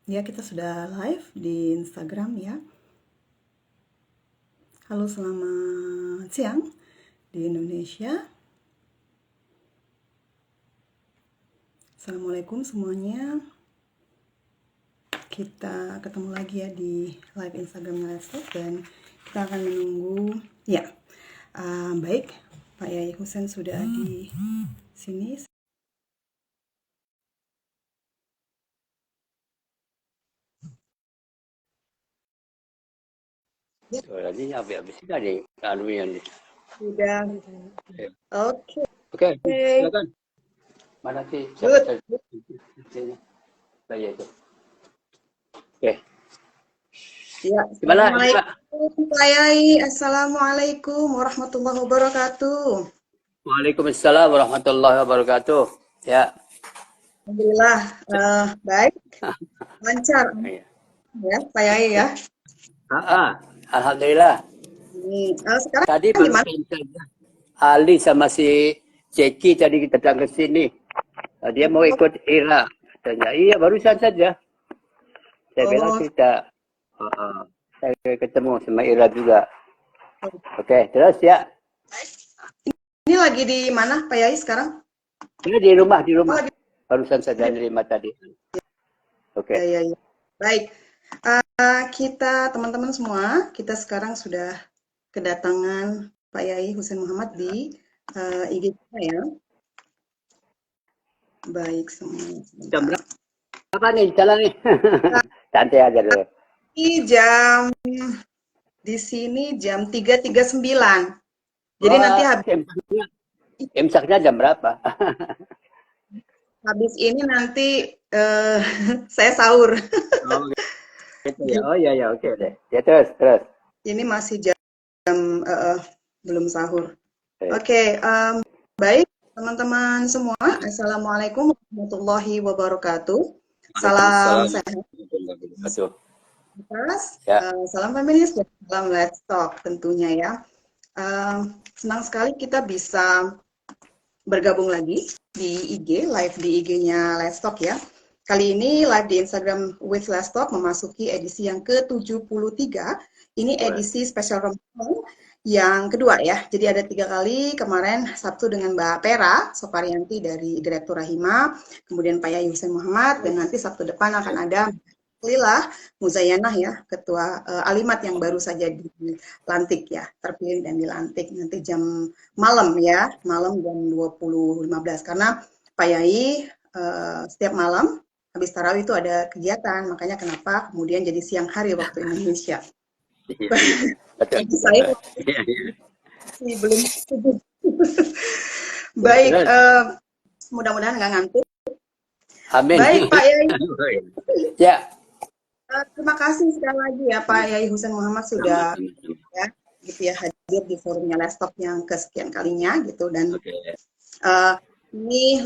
Ya, kita sudah live di Instagram ya. Halo, selamat siang di Indonesia. Assalamualaikum semuanya. Kita ketemu lagi ya di live Instagram Let's Talk dan kita akan menunggu. Ya, baik, Pak Yai Husen sudah di sini. Tadi habis sudah nih anunya nih. Sudah. Oke. Oke, silakan. Mana sih? Good. Sini. Saya itu. Oke. Ya, Gimana? Assalamualaikum Pak Yai. Assalamualaikum warahmatullahi wabarakatuh. Waalaikumsalam warahmatullahi wabarakatuh. Ya. Alhamdulillah, baik, lancar Iya. ya Pak Yai ya. Alhamdulillah. Sekarang Tadi gimana? barusan saja Ali sama si Ceki tadi kita datang ke sini. Dia mau ikut Ira. Katanya, iya barusan saja. Saya bilang Oh, kita saya ketemu sama Ira juga. Oke, terus ya. ini lagi di mana Pak Yai sekarang? Ini di rumah. Oh, lagi Barusan saja di nerima tadi. Oke. ya. Baik, kita teman-teman semua, kita sekarang sudah kedatangan Pak Yai Husein Muhammad di IG kita ya. Baik semua. Jam berapa nih jalan nih? Santai aja dulu. Ini di sini jam 3.39. Jadi nanti Imsaknya jam berapa? habis ini nanti saya sahur. Oh, gitu ya. Oh ya, oke deh. Ya terus. Ini masih jam belum sahur. Oke. Oke, baik teman-teman semua. Assalamualaikum warahmatullahi wabarakatuh. Salam sehat, Ya. salam feminis, dan salam Let's Talk tentunya ya. Senang sekali kita bisa bergabung lagi di IG, live di IG-nya Let's Talk ya. Kali ini live di Instagram with Let's Talk memasuki edisi yang ke-73. Ini edisi spesial Ramadan yang kedua ya. Jadi ada 3 kali, kemarin Sabtu dengan Mbak Pera Soparianti dari Direktur Rahima, kemudian Pak Yai Husein Muhammad, dan nanti Sabtu depan akan ada Lila Muzayanah ya, Ketua Alimat yang baru saja dilantik ya, terpilih dan dilantik nanti jam malam ya, malam jam 20.15 karena Pak Yai setiap malam habis tarawih itu ada kegiatan, makanya kenapa kemudian jadi siang hari waktu Indonesia. Jadi saya masih belum setuju. Baik, mudah-mudahan nggak ngantuk. Amin. Baik Pak Yai. Ya. Terima kasih sekali lagi ya Pak Yai Husein Muhammad sudah ya, gitu ya hadir di forumnya Let's Talk yang kesekian kalinya gitu dan ini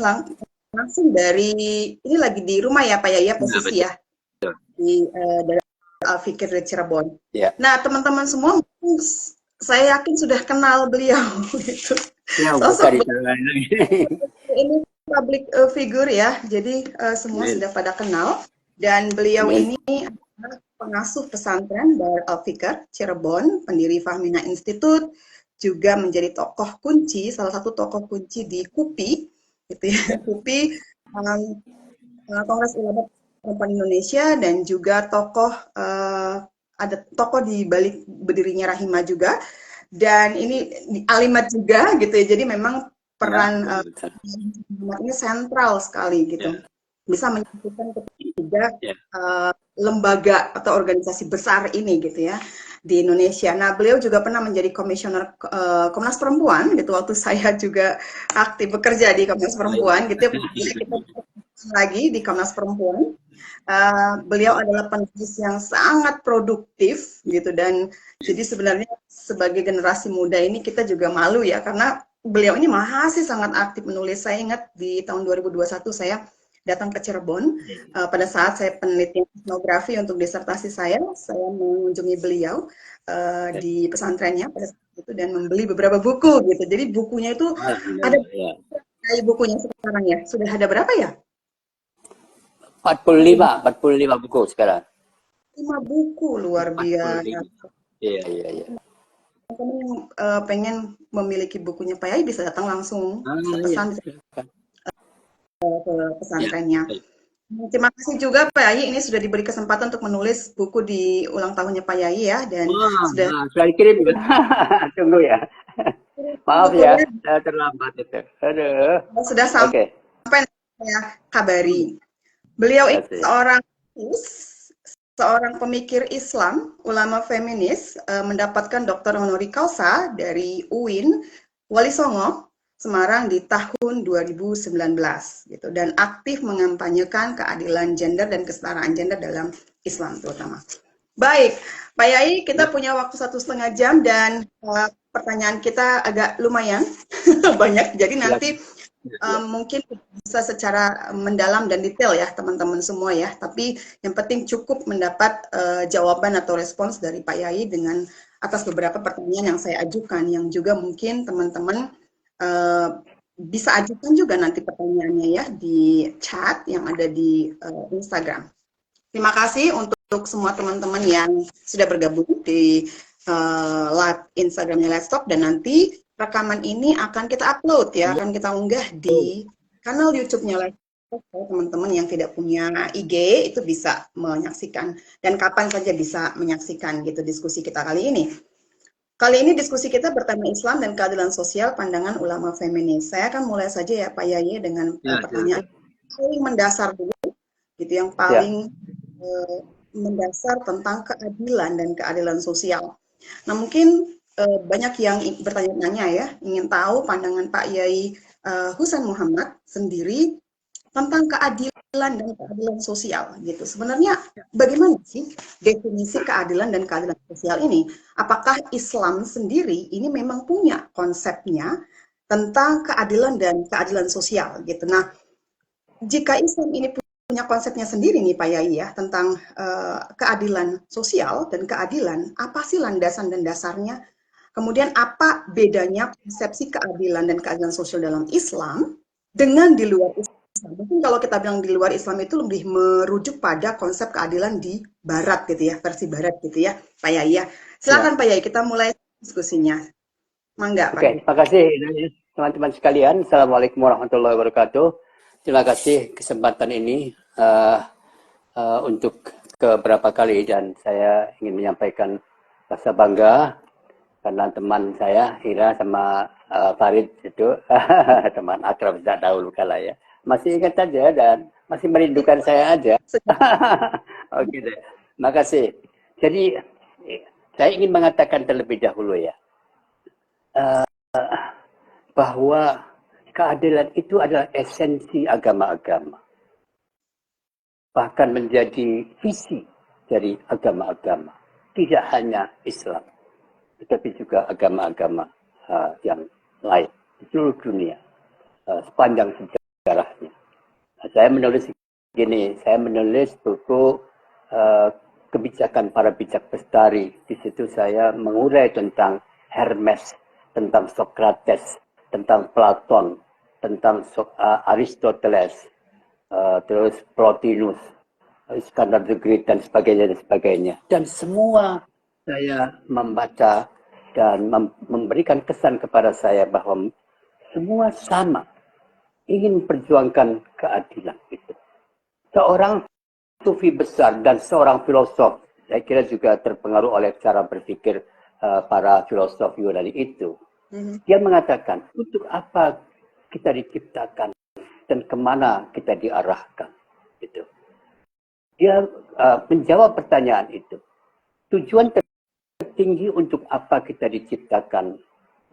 langsung dari ini lagi di rumah ya Pak Yai ya posisi ya di dari Al-Fikir dari Cirebon. Ya. Nah teman-teman semua saya yakin sudah kenal beliau gitu. Ya, Sosok ini public figure ya, jadi semua sudah pada kenal. Dan beliau ini adalah pengasuh pesantren Darul Al-Fikr Cirebon, pendiri Fahmina Institute, juga menjadi tokoh kunci, salah satu tokoh kunci di KUPI, gitu ya, KUPI, Kongres Ulama Perempuan Indonesia, dan juga tokoh ada tokoh di balik berdirinya Rahima juga, dan ini Alimat juga, gitu ya. Jadi memang peran ini sentral sekali gitu. Bisa menyatukan ketiga lembaga atau organisasi besar ini gitu ya di Indonesia. Nah, beliau juga pernah menjadi komisioner Komnas Perempuan gitu waktu saya juga aktif bekerja di Komnas Perempuan gitu. Kita lagi di Komnas Perempuan. Beliau adalah penulis yang sangat produktif gitu dan jadi sebenarnya sebagai generasi muda ini kita juga malu ya karena beliau ini masih sangat aktif menulis. Saya ingat di tahun 2021 saya datang ke Cirebon pada saat saya penelitian etnografi untuk disertasi saya mengunjungi beliau di pesantrennya pada saat itu dan membeli beberapa buku gitu. Jadi bukunya itu ada bukunya sekarang ya. Sudah ada berapa ya? 45 buku sekarang. 5 buku, luar biasa. 45. Iya, iya, iya. Teman pengen memiliki bukunya Pak Yai bisa datang langsung, bisa Iya. pesan ke Ya, pesantrennya. baik. Terima kasih juga Pak Yai, ini sudah diberi kesempatan untuk menulis buku di ulang tahunnya Pak Yai ya, dan Wah, sudah sudah dikirim ya? Tunggu ya. Maaf ya, bukunya saya terlambat itu. Aduh. sudah Oke, sampai saya kabari. Beliau terima ini kasih. seorang pemikir Islam, ulama feminis, mendapatkan Dr. honoris causa dari UIN Wali Songo, Semarang di tahun 2019 gitu, dan aktif mengampanyekan keadilan gender dan kesetaraan gender dalam Islam terutama. Baik, Pak Yai, kita punya waktu 1,5 jam dan pertanyaan kita agak lumayan banyak, jadi nanti mungkin bisa secara mendalam dan detail ya teman-teman semua ya, tapi yang penting cukup mendapat jawaban atau respons dari Pak Yai dengan atas beberapa pertanyaan yang saya ajukan, yang juga mungkin teman-teman bisa ajukan juga nanti pertanyaannya ya di chat yang ada di Instagram. Terima kasih untuk semua teman-teman yang sudah bergabung di live Instagramnya Let's Talk, dan nanti rekaman ini akan kita upload ya, akan kita unggah di kanal YouTube-nya Let's Talk. Teman-teman yang tidak punya IG itu bisa menyaksikan, dan kapan saja bisa menyaksikan gitu diskusi kita kali ini. Kali ini diskusi kita bertema Islam dan keadilan sosial pandangan ulama feminis. Saya akan mulai saja ya Pak Yai dengan pertanyaan paling mendasar dulu, gitu, yang paling mendasar tentang keadilan dan keadilan sosial. Nah, mungkin banyak yang bertanya-tanya ya, ingin tahu pandangan Pak Yai Husain Muhammad sendiri tentang keadilan dan keadilan sosial gitu. Sebenarnya bagaimana sih definisi keadilan dan keadilan sosial ini? Apakah Islam sendiri ini memang punya konsepnya tentang keadilan dan keadilan sosial gitu. Nah, jika Islam ini punya konsepnya sendiri nih Pak Yai ya tentang keadilan sosial dan keadilan, apa sih landasan dan dasarnya? Kemudian apa bedanya konsepsi keadilan dan keadilan sosial dalam Islam dengan di luar Islam? Mungkin kalau kita bilang di luar Islam itu lebih merujuk pada konsep keadilan di Barat gitu ya, versi Barat gitu ya, Pak Yai ya. Silakan Pak Yai, kita mulai diskusinya. Mangga Pak Yai. Terima kasih teman-teman sekalian. Assalamualaikum warahmatullahi wabarakatuh. Terima kasih kesempatan ini untuk keberapa kali, dan saya ingin menyampaikan rasa bangga karena teman saya Ira sama Farid itu teman akrab sejak dahulu kala ya, masih ingat saja dan masih merindukan saya aja. Oke deh, makasih. Jadi saya ingin mengatakan terlebih dahulu ya, bahwa keadilan itu adalah esensi agama-agama, bahkan menjadi visi dari agama-agama, tidak hanya Islam, tetapi juga agama-agama yang lain di seluruh dunia sepanjang sejarahnya. Saya menulis gini, saya menulis buku kebijakan para bijak bestari. Di situ saya mengurai tentang Hermes, tentang Socrates, tentang Platon, tentang Aristoteles, terus Plotinus, Iskandar the Great dan sebagainya dan sebagainya. Dan semua saya membaca dan memberikan kesan kepada saya bahwa semua sama, ingin memperjuangkan keadilan itu. Seorang sufi besar dan seorang filosof, saya kira juga terpengaruh oleh cara berpikir para filosof Yunani itu. Dia mengatakan, untuk apa kita diciptakan dan kemana kita diarahkan. Gitu. Dia menjawab pertanyaan itu. Tujuan tertinggi untuk apa kita diciptakan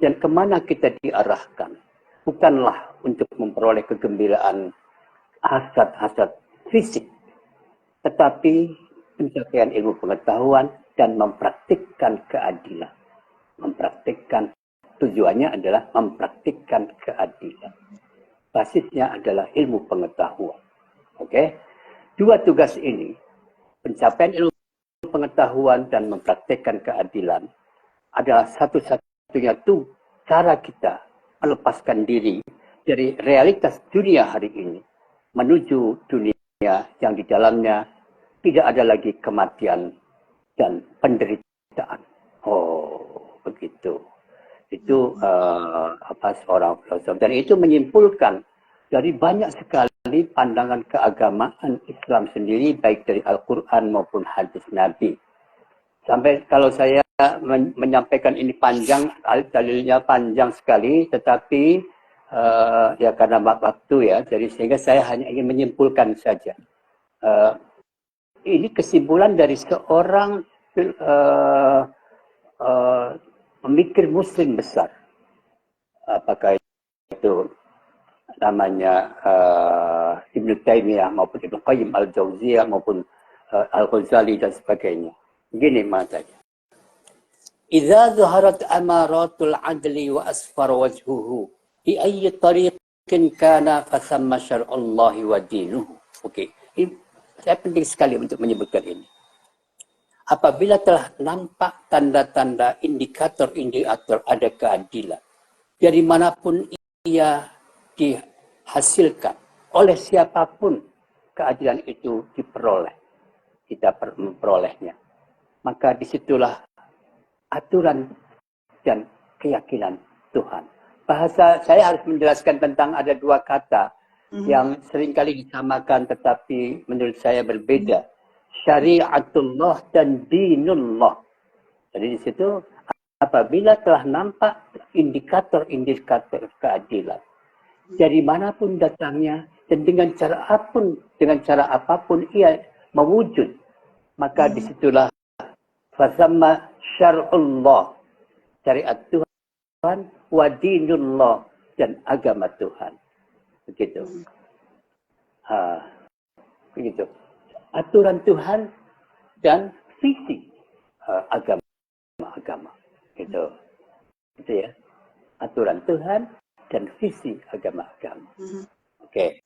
dan kemana kita diarahkan bukanlah untuk memperoleh kegembiraan hasad-hasad fisik, tetapi pencapaian ilmu pengetahuan dan mempraktikkan keadilan. Mempraktikkan, tujuannya adalah mempraktikkan keadilan. Basisnya adalah ilmu pengetahuan. Oke? Dua tugas ini, pencapaian ilmu pengetahuan dan mempraktikkan keadilan, adalah satu-satunya cara kita melepaskan diri dari realitas dunia hari ini menuju dunia yang di dalamnya tidak ada lagi kematian dan penderitaan. Oh, begitu. Itu seorang filosof, dan itu menyimpulkan dari banyak sekali pandangan keagamaan Islam sendiri, baik dari Al-Quran maupun hadis Nabi. Sampai kalau saya menyampaikan ini panjang, dalilnya panjang sekali, tetapi ya karena waktu ya, jadi sehingga saya hanya ingin menyimpulkan saja. Ini kesimpulan dari seorang pemikir Muslim besar. Apakah itu namanya Ibnu Taimiyah maupun Ibnu Qayyim al-Jauziyah maupun Al-Ghazali dan sebagainya. Begini maknanya. Idza zaharat amaratul adli wa asfar wajhuhu bi ayyi tariqin kana fasamma syar'ullahi wa dinuhu. Oke. Saya penting sekali untuk menyebutkan ini. Apabila telah nampak tanda-tanda indikator-indikator ada keadilan, dari manapun ia dihasilkan, oleh siapapun keadilan itu diperoleh, kita memperolehnya, maka disitulah aturan dan keyakinan Tuhan. Bahasa saya harus menjelaskan tentang ada dua kata yang seringkali disamakan tetapi menurut saya berbeda. Syariatullah dan dinullah. Jadi di situ apabila telah nampak indikator-indikator keadilan dari manapun datangnya dan dengan cara apapun ia mewujud, maka disitulah fasamma syar'ullah, syariat Tuhan, wa dinullah, dan agama Tuhan. Begitu. Begitu. Aturan Tuhan dan visi agama. Gitu. Gitu ya. Aturan Tuhan dan visi agama-agama. Oke.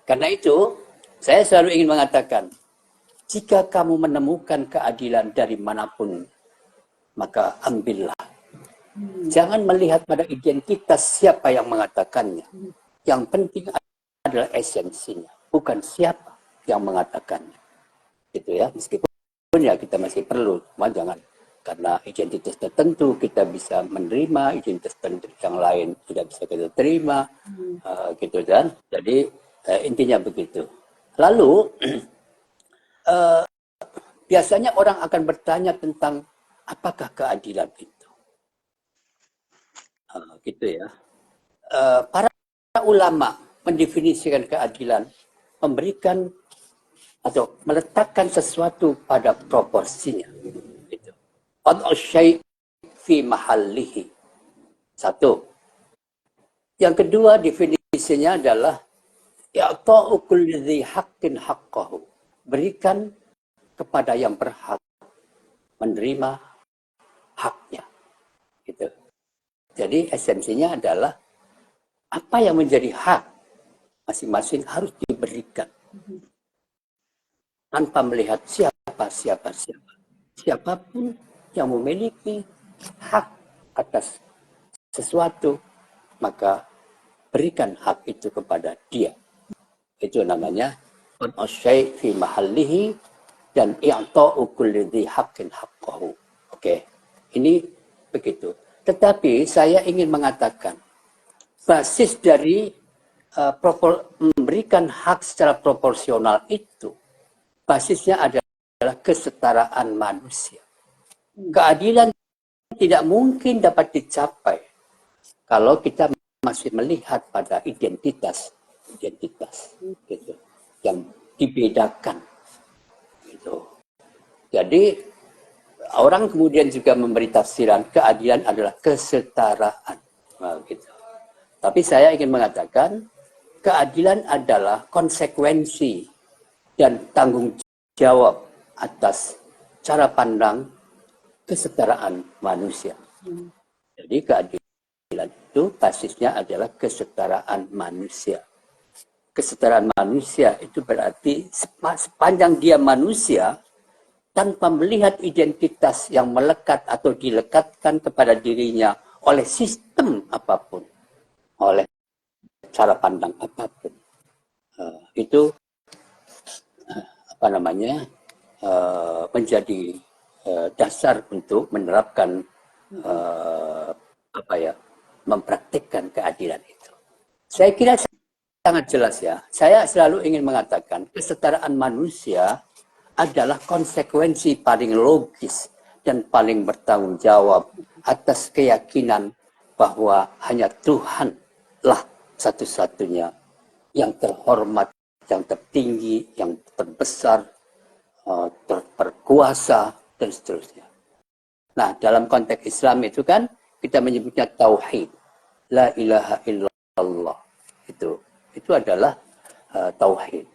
Karena itu, saya selalu ingin mengatakan, jika kamu menemukan keadilan dari manapun, maka ambillah. Jangan melihat pada identitas siapa yang mengatakannya. Yang penting adalah esensinya, bukan siapa yang mengatakannya. Gitu ya, meskipun ya kita masih perlu, jangan karena identitas tertentu kita bisa menerima, identitas tertentu yang lain tidak bisa kita terima, gitu kan. Jadi intinya begitu. Lalu biasanya orang akan bertanya tentang apakah keadilan itu, gitu ya. Para ulama mendefinisikan keadilan, memberikan atau meletakkan sesuatu pada proporsinya. Gitu. Al-syai' fi mahallihi. Satu. Yang kedua definisinya adalah ya'ta'u kulli dzi haqqin haqqahu. Berikan kepada yang berhak menerima haknya. Gitu. Jadi esensinya adalah apa yang menjadi hak masing-masing harus diberikan. Tanpa melihat siapapun yang memiliki hak atas sesuatu, maka berikan hak itu kepada dia. Itu namanya al-syai' fi mahallihi dan i'ta'u kulli dzi haqqin haqqahu. Oke. Ini begitu. Tetapi saya ingin mengatakan basis dari memberikan hak secara proporsional itu, basisnya adalah kesetaraan manusia. Keadilan tidak mungkin dapat dicapai kalau kita masih melihat pada identitas gitu, yang dibedakan. Gitu. Jadi orang kemudian juga memberi tafsiran keadilan adalah kesetaraan. Gitu. Tapi saya ingin mengatakan keadilan adalah konsekuensi dan tanggung jawab atas cara pandang kesetaraan manusia. Jadi keadilan itu basisnya adalah kesetaraan manusia. Kesetaraan manusia itu berarti sepanjang dia manusia, tanpa melihat identitas yang melekat atau dilekatkan kepada dirinya oleh sistem apapun, oleh cara pandang apapun, itu apa namanya menjadi dasar untuk menerapkan apa ya, mempraktikkan keadilan itu. Saya kira sangat jelas ya. Saya selalu ingin mengatakan kesetaraan manusia adalah konsekuensi paling logis dan paling bertanggung jawab atas keyakinan bahwa hanya Tuhanlah satu-satunya yang terhormat, yang tertinggi, yang terbesar, berkuasa, dan seterusnya. Nah, dalam konteks Islam itu kan kita menyebutnya tauhid. La ilaha illallah. Itu adalah tauhid.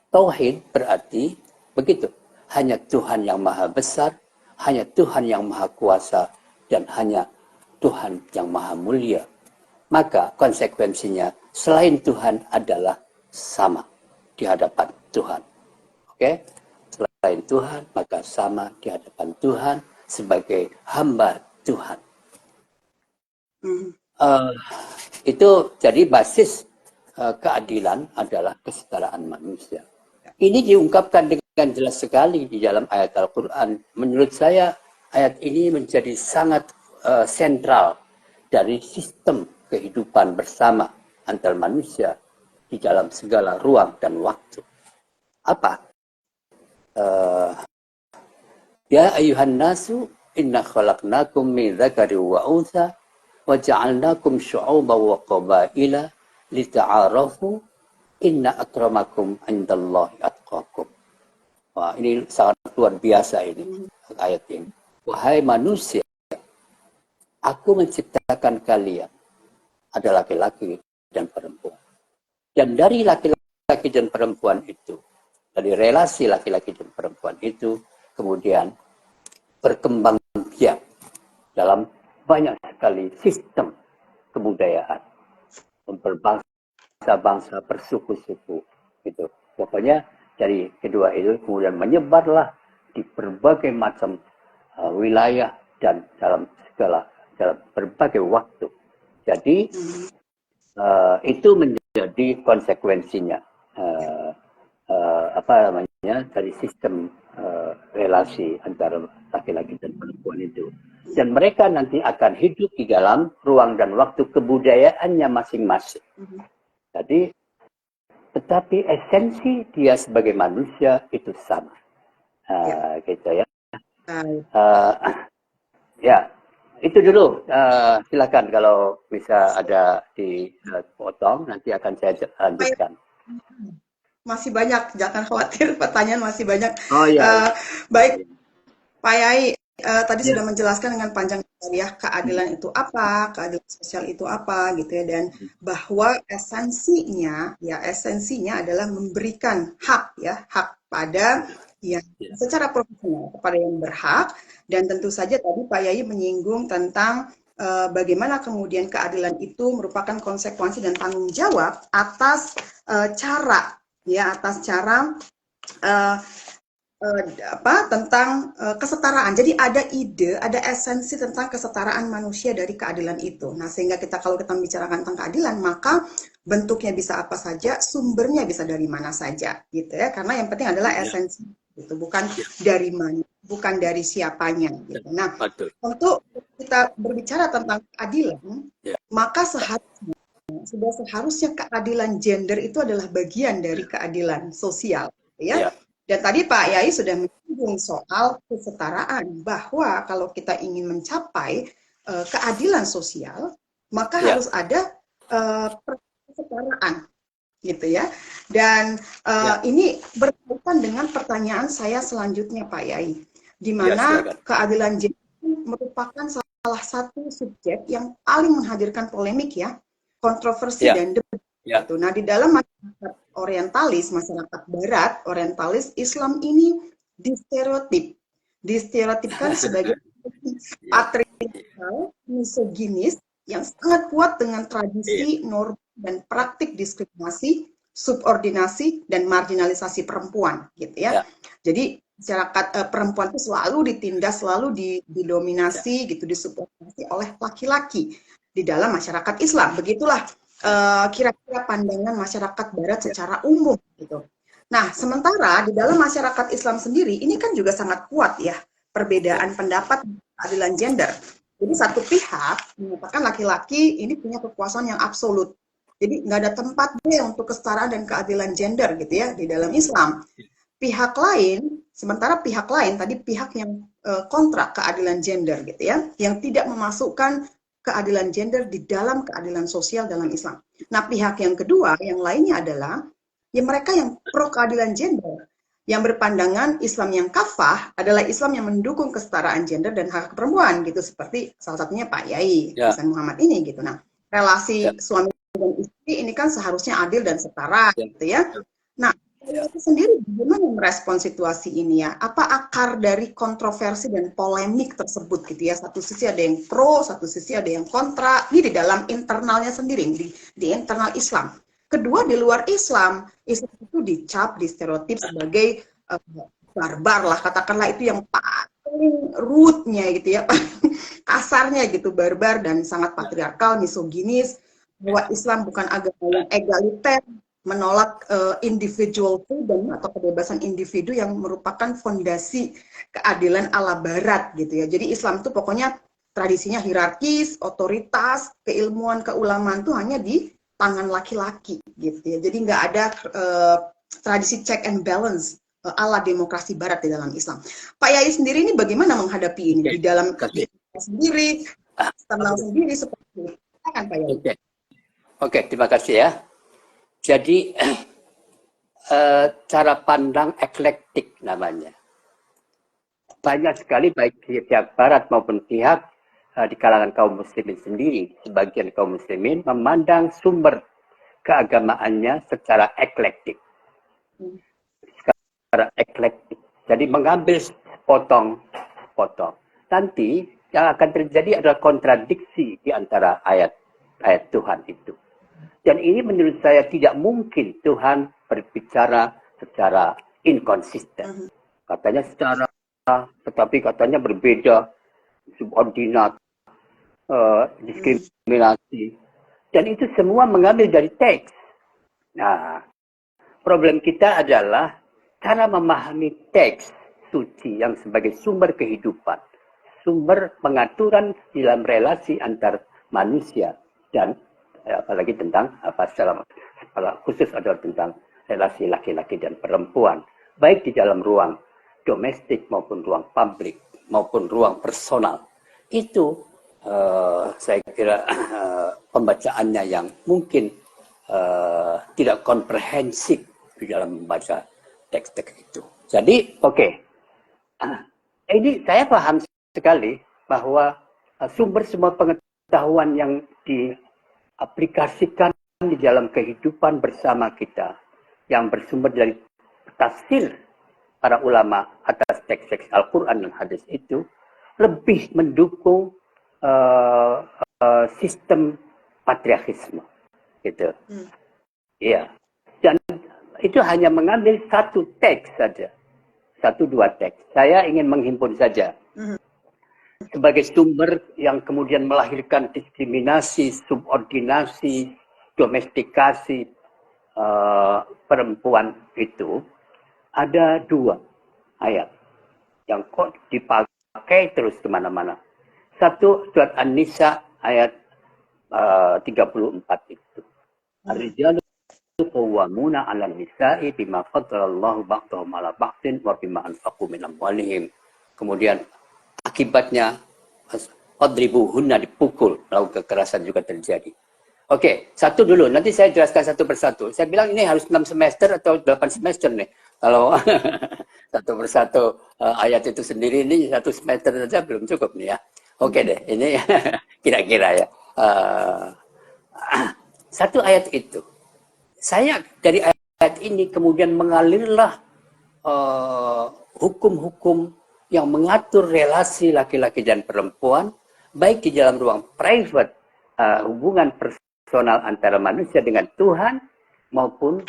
Tauhid berarti begitu. Hanya Tuhan yang maha besar, hanya Tuhan yang maha kuasa, dan hanya Tuhan yang maha mulia. Maka konsekuensinya selain Tuhan adalah sama di hadapan Tuhan. Oke? Selain Tuhan, maka sama di hadapan Tuhan sebagai hamba Tuhan. Itu jadi basis keadilan adalah kesetaraan manusia. Ini diungkapkan dengan jelas sekali di dalam ayat Al-Quran. Menurut saya ayat ini menjadi sangat sentral dari sistem kehidupan bersama antar manusia di dalam segala ruang dan waktu. Apa? Ya ayuhan nasu inna khalaqnakum min dzakari wa untha wa ja'alnakum syu'uban wa qabaila lita'arafu inna akramakum indallahi atqakum. Wah, ini sangat luar biasa ini ayat ini. Wahai manusia, aku menciptakan kalian ada laki-laki dan perempuan. Dan dari laki-laki dan perempuan itu, dari relasi laki-laki dan perempuan itu, kemudian berkembang biak dalam banyak sekali sistem kebudayaan, berbangsa-bangsa, bersuku-suku, gitu. Pokoknya dari kedua itu kemudian menyebarlah di berbagai macam wilayah dan dalam berbagai waktu. Jadi itu menjadi konsekuensinya apa namanya dari sistem relasi antara laki-laki dan perempuan itu, dan mereka nanti akan hidup di dalam ruang dan waktu kebudayaannya masing-masing. Jadi tetapi esensi dia sebagai manusia itu sama, gitu ya. Ya, itu dulu. Silakan kalau bisa ada dipotong, nanti akan saya lanjutkan. Masih banyak, jangan khawatir, pertanyaan masih banyak. Oh iya. Baik, Pak Yai, tadi sudah menjelaskan dengan panjang ya keadilan itu apa, keadilan sosial itu apa, gitu ya, dan bahwa esensinya adalah memberikan hak pada yang secara profesional kepada yang berhak, dan tentu saja tadi Pak Yai menyinggung tentang bagaimana kemudian keadilan itu merupakan konsekuensi dan tanggung jawab atas cara tentang kesetaraan. Jadi ada ide, ada esensi tentang kesetaraan manusia dari keadilan itu. Nah, sehingga kalau kita membicarakan tentang keadilan, maka bentuknya bisa apa saja, sumbernya bisa dari mana saja, gitu ya. Karena yang penting adalah esensi, gitu, bukan dari mana, bukan dari siapanya, gitu. Nah, untuk kita berbicara tentang keadilan, maka sudah seharusnya keadilan gender itu adalah bagian dari keadilan sosial, ya. Dan tadi Pak Yai sudah menyinggung soal kesetaraan, bahwa kalau kita ingin mencapai keadilan sosial, maka harus ada kesetaraan, gitu ya. Dan ini berkaitan dengan pertanyaan saya selanjutnya, Pak Yai, di mana keadilan gender merupakan salah satu subjek yang paling menghadirkan polemik ya, kontroversi dan debat. Gitu. Nah, di dalam masyarakat orientalis, masyarakat barat, orientalis, Islam ini distereotipkan sebagai patriarkal, misoginis, yang sangat kuat dengan tradisi, norma, dan praktik diskriminasi, subordinasi, dan marginalisasi perempuan, gitu ya. Jadi masyarakat perempuan itu selalu ditindas, selalu didominasi, gitu, disubordinasi oleh laki-laki di dalam masyarakat Islam. Begitulah kira-kira pandangan masyarakat Barat secara umum gitu. Nah, sementara di dalam masyarakat Islam sendiri ini kan juga sangat kuat ya perbedaan pendapat keadilan gender. Jadi satu pihak mengatakan laki-laki ini punya kekuasaan yang absolut. Jadi nggak ada tempat deh untuk kesetaraan dan keadilan gender gitu ya di dalam Islam. Pihak lain, sementara pihak lain tadi pihak yang kontra keadilan gender gitu ya, yang tidak memasukkan keadilan gender di dalam keadilan sosial dalam Islam. Nah, pihak yang kedua, yang lainnya adalah ya mereka yang pro keadilan gender, yang berpandangan Islam yang kafah adalah Islam yang mendukung kesetaraan gender dan hak perempuan gitu, seperti salah satunya Pak Yai Hasan Muhammad ini gitu. Nah, relasi suami dan istri ini kan seharusnya adil dan setara gitu ya. Nah, itu sendiri bagaimana merespon situasi ini ya? Apa akar dari kontroversi dan polemik tersebut gitu ya? Satu sisi ada yang pro, satu sisi ada yang kontra. Ini di dalam internalnya sendiri, di internal Islam. Kedua, di luar Islam, Islam itu dicap, distereotip sebagai barbar lah, katakanlah itu yang paling rootnya gitu ya, kasarnya gitu, barbar dan sangat patriarkal, misoginis, bahwa Islam bukan agama yang egaliter, menolak individual freedom atau kebebasan individu yang merupakan fondasi keadilan ala Barat gitu ya. Jadi Islam itu pokoknya tradisinya hierarkis, otoritas, keilmuan, keulamaan itu hanya di tangan laki-laki gitu ya. Jadi nggak ada tradisi check and balance ala demokrasi Barat di dalam Islam. Pak Yai sendiri ini bagaimana menghadapi ini di dalam sendiri, eksternal sendiri seperti itu? Kan Pak Yai? Oke, terima kasih ya. Jadi cara pandang eklektik namanya. Banyak sekali baik pihak Barat maupun pihak di kalangan kaum muslimin sendiri, sebagian kaum muslimin memandang sumber keagamaannya secara eklektik. Secara eklektik. Jadi mengambil potong-potong. Nanti yang akan terjadi adalah kontradiksi di antara ayat-ayat Tuhan itu. Dan ini menurut saya tidak mungkin Tuhan berbicara secara inkonsisten. Katanya secara, tetapi katanya berbeda, subordinat, diskriminasi. Dan itu semua mengambil dari teks. Nah, problem kita adalah cara memahami teks suci yang sebagai sumber kehidupan, sumber pengaturan dalam relasi antar manusia dan apalagi tentang secara khusus adalah tentang relasi laki-laki dan perempuan, baik di dalam ruang domestik maupun ruang publik maupun ruang personal. Itu saya kira pembacaannya yang mungkin tidak komprehensif di dalam membaca teks-teks itu. Jadi ini saya paham sekali bahwa sumber semua pengetahuan yang diaplikasikan di dalam kehidupan bersama kita yang bersumber dari tafsir para ulama atas teks-teks Al-Quran dan hadis itu lebih mendukung sistem patriarkisme gitu. Iya. Dan itu hanya mengambil satu teks saja. Satu dua teks. Saya ingin menghimpun saja. Sebagai sumber yang kemudian melahirkan diskriminasi, subordinasi, domestikasi perempuan itu, ada dua ayat yang kok dipakai terus kemana-mana. Satu, surat An-Nisa ayat 34 itu. Ar-rijalu qawwamuna 'alan nisa'i bima faddalallahu ba'dahum 'ala ba'din wa bima anfaqu min amwalihim. Kemudian akibatnya adribuhunna, dipukul, lalu kekerasan juga terjadi. Oke, satu dulu, nanti saya jelaskan satu persatu. Saya bilang ini harus 6 semester atau 8 semester nih. Kalau satu persatu ayat itu sendiri, ini 1 semester saja belum cukup nih ya. Oke deh, ini kira-kira ya. Satu ayat itu. Saya dari ayat ini kemudian mengalirlah hukum-hukum yang mengatur relasi laki-laki dan perempuan, baik di dalam ruang private, hubungan personal antara manusia dengan Tuhan, maupun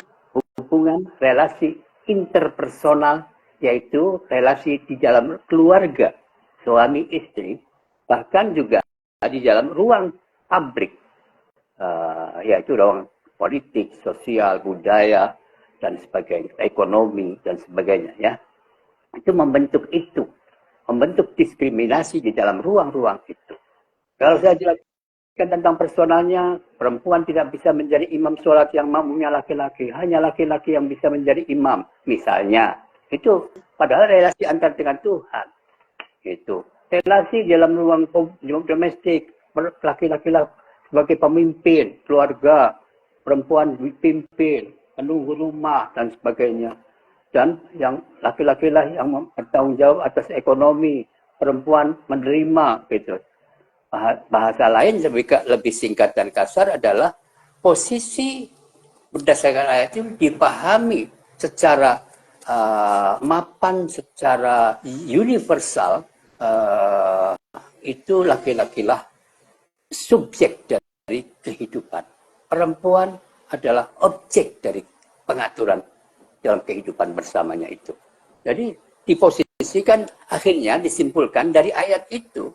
hubungan relasi interpersonal, yaitu relasi di dalam keluarga, suami istri, bahkan juga di dalam ruang publik, yaitu ruang politik, sosial, budaya, dan sebagainya, ekonomi, dan sebagainya. Ya, itu membentuk diskriminasi di dalam ruang-ruang itu. Kalau saya jelaskan tentang personalnya, perempuan tidak bisa menjadi imam sholat yang makmumnya laki-laki, hanya laki-laki yang bisa menjadi imam, misalnya. Itu padahal relasi antar dengan Tuhan. Itu relasi dalam ruang domestik, laki-laki sebagai pemimpin keluarga, perempuan dipimpin, penunggu rumah, dan sebagainya. Dan yang laki-laki lah yang bertanggung jawab atas ekonomi, perempuan menerima, gitu. Bahasa lain lebih singkat dan kasar adalah posisi berdasarkan ayat itu dipahami secara mapan, secara universal. Itu laki-laki lah subjek dari kehidupan. Perempuan adalah objek dari pengaturan dalam kehidupan bersamanya itu. Jadi diposisikan, akhirnya disimpulkan dari ayat itu,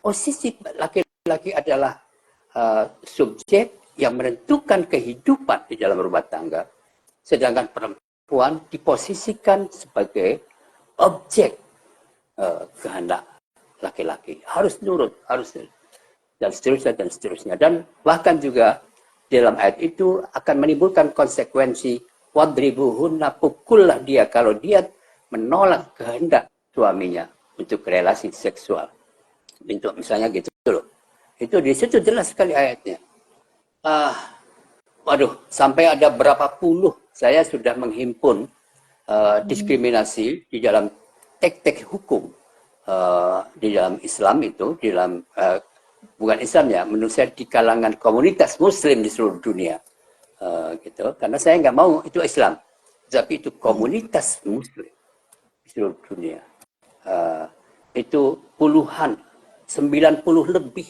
posisi laki-laki adalah subjek yang menentukan kehidupan di dalam rumah tangga, sedangkan perempuan diposisikan sebagai objek kehendak laki-laki. Harus nurut, dan seterusnya. Dan bahkan juga dalam ayat itu akan menimbulkan konsekuensi, wadribuhunna, pukullah dia kalau dia menolak kehendak suaminya untuk relasi seksual. Untuk misalnya gitu loh. Itu di situ jelas sekali ayatnya. Sampai ada berapa puluh saya sudah menghimpun diskriminasi di dalam teks-teks hukum di dalam Islam itu, di dalam bukan Islam ya, menurut saya di kalangan komunitas Muslim di seluruh dunia, gitu. Karena saya nggak mau itu Islam, tapi itu komunitas Muslim di seluruh dunia. Itu puluhan, 90 lebih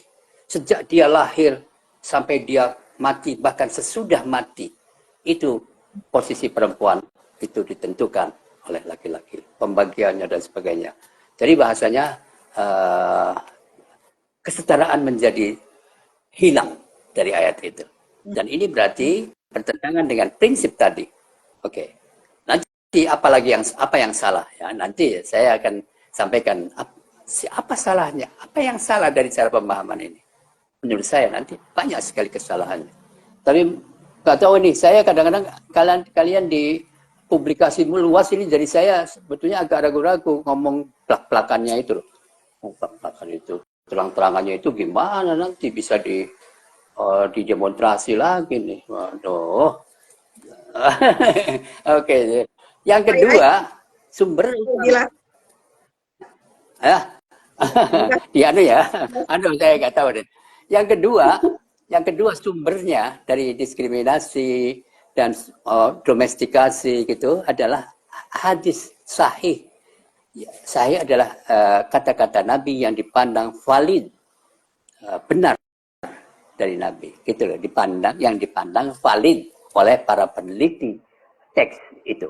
sejak dia lahir sampai dia mati, bahkan sesudah mati, itu posisi perempuan itu ditentukan oleh laki-laki, pembagiannya dan sebagainya. Jadi bahasanya kesetaraan menjadi hilang dari ayat itu. Dan ini berarti bertentangan dengan prinsip tadi. Oke. Nanti apa yang salah ya? Nanti saya akan sampaikan apa salahnya, apa yang salah dari cara pemahaman ini. Menurut saya nanti banyak sekali kesalahannya. Tapi nggak tahu nih, saya kadang-kadang kalian di publikasi luas ini, jadi saya sebetulnya agak ragu-ragu ngomong plak-plakannya itu loh. Plak-plakan itu, terang-terangannya itu gimana nanti bisa didemonstrasi lagi nih. Waduh. Oke. Yang kedua, sumber saya nggak tahu deh. Yang kedua sumbernya dari diskriminasi dan domestikasi gitu adalah hadis sahih. Sahih adalah kata-kata Nabi yang dipandang valid, benar dari Nabi, gitu loh. Yang dipandang valid oleh para peneliti teks itu.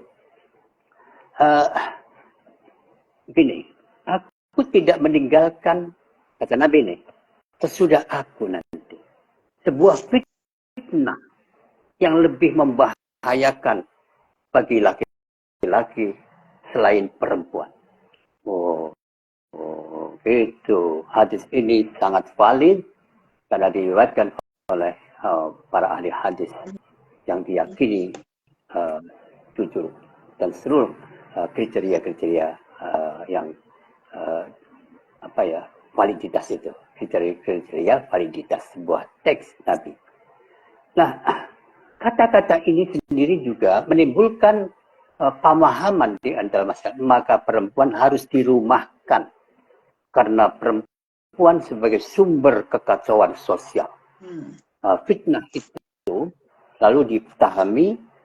Gini, aku tidak meninggalkan, kata Nabi ini, sesudah aku nanti sebuah fitnah yang lebih membahayakan bagi laki-laki selain perempuan. Itu hadis ini sangat valid karena diriwayatkan oleh para ahli hadis yang diyakini jujur dan seluruh kriteria-kriteria yang validitas itu, kriteria validitas sebuah teks Nabi. Nah, kata-kata ini sendiri juga menimbulkan pemahaman di antara masyarakat, maka perempuan harus dirumahkan karena perempuan sebagai sumber kekacauan sosial. Fitnah itu lalu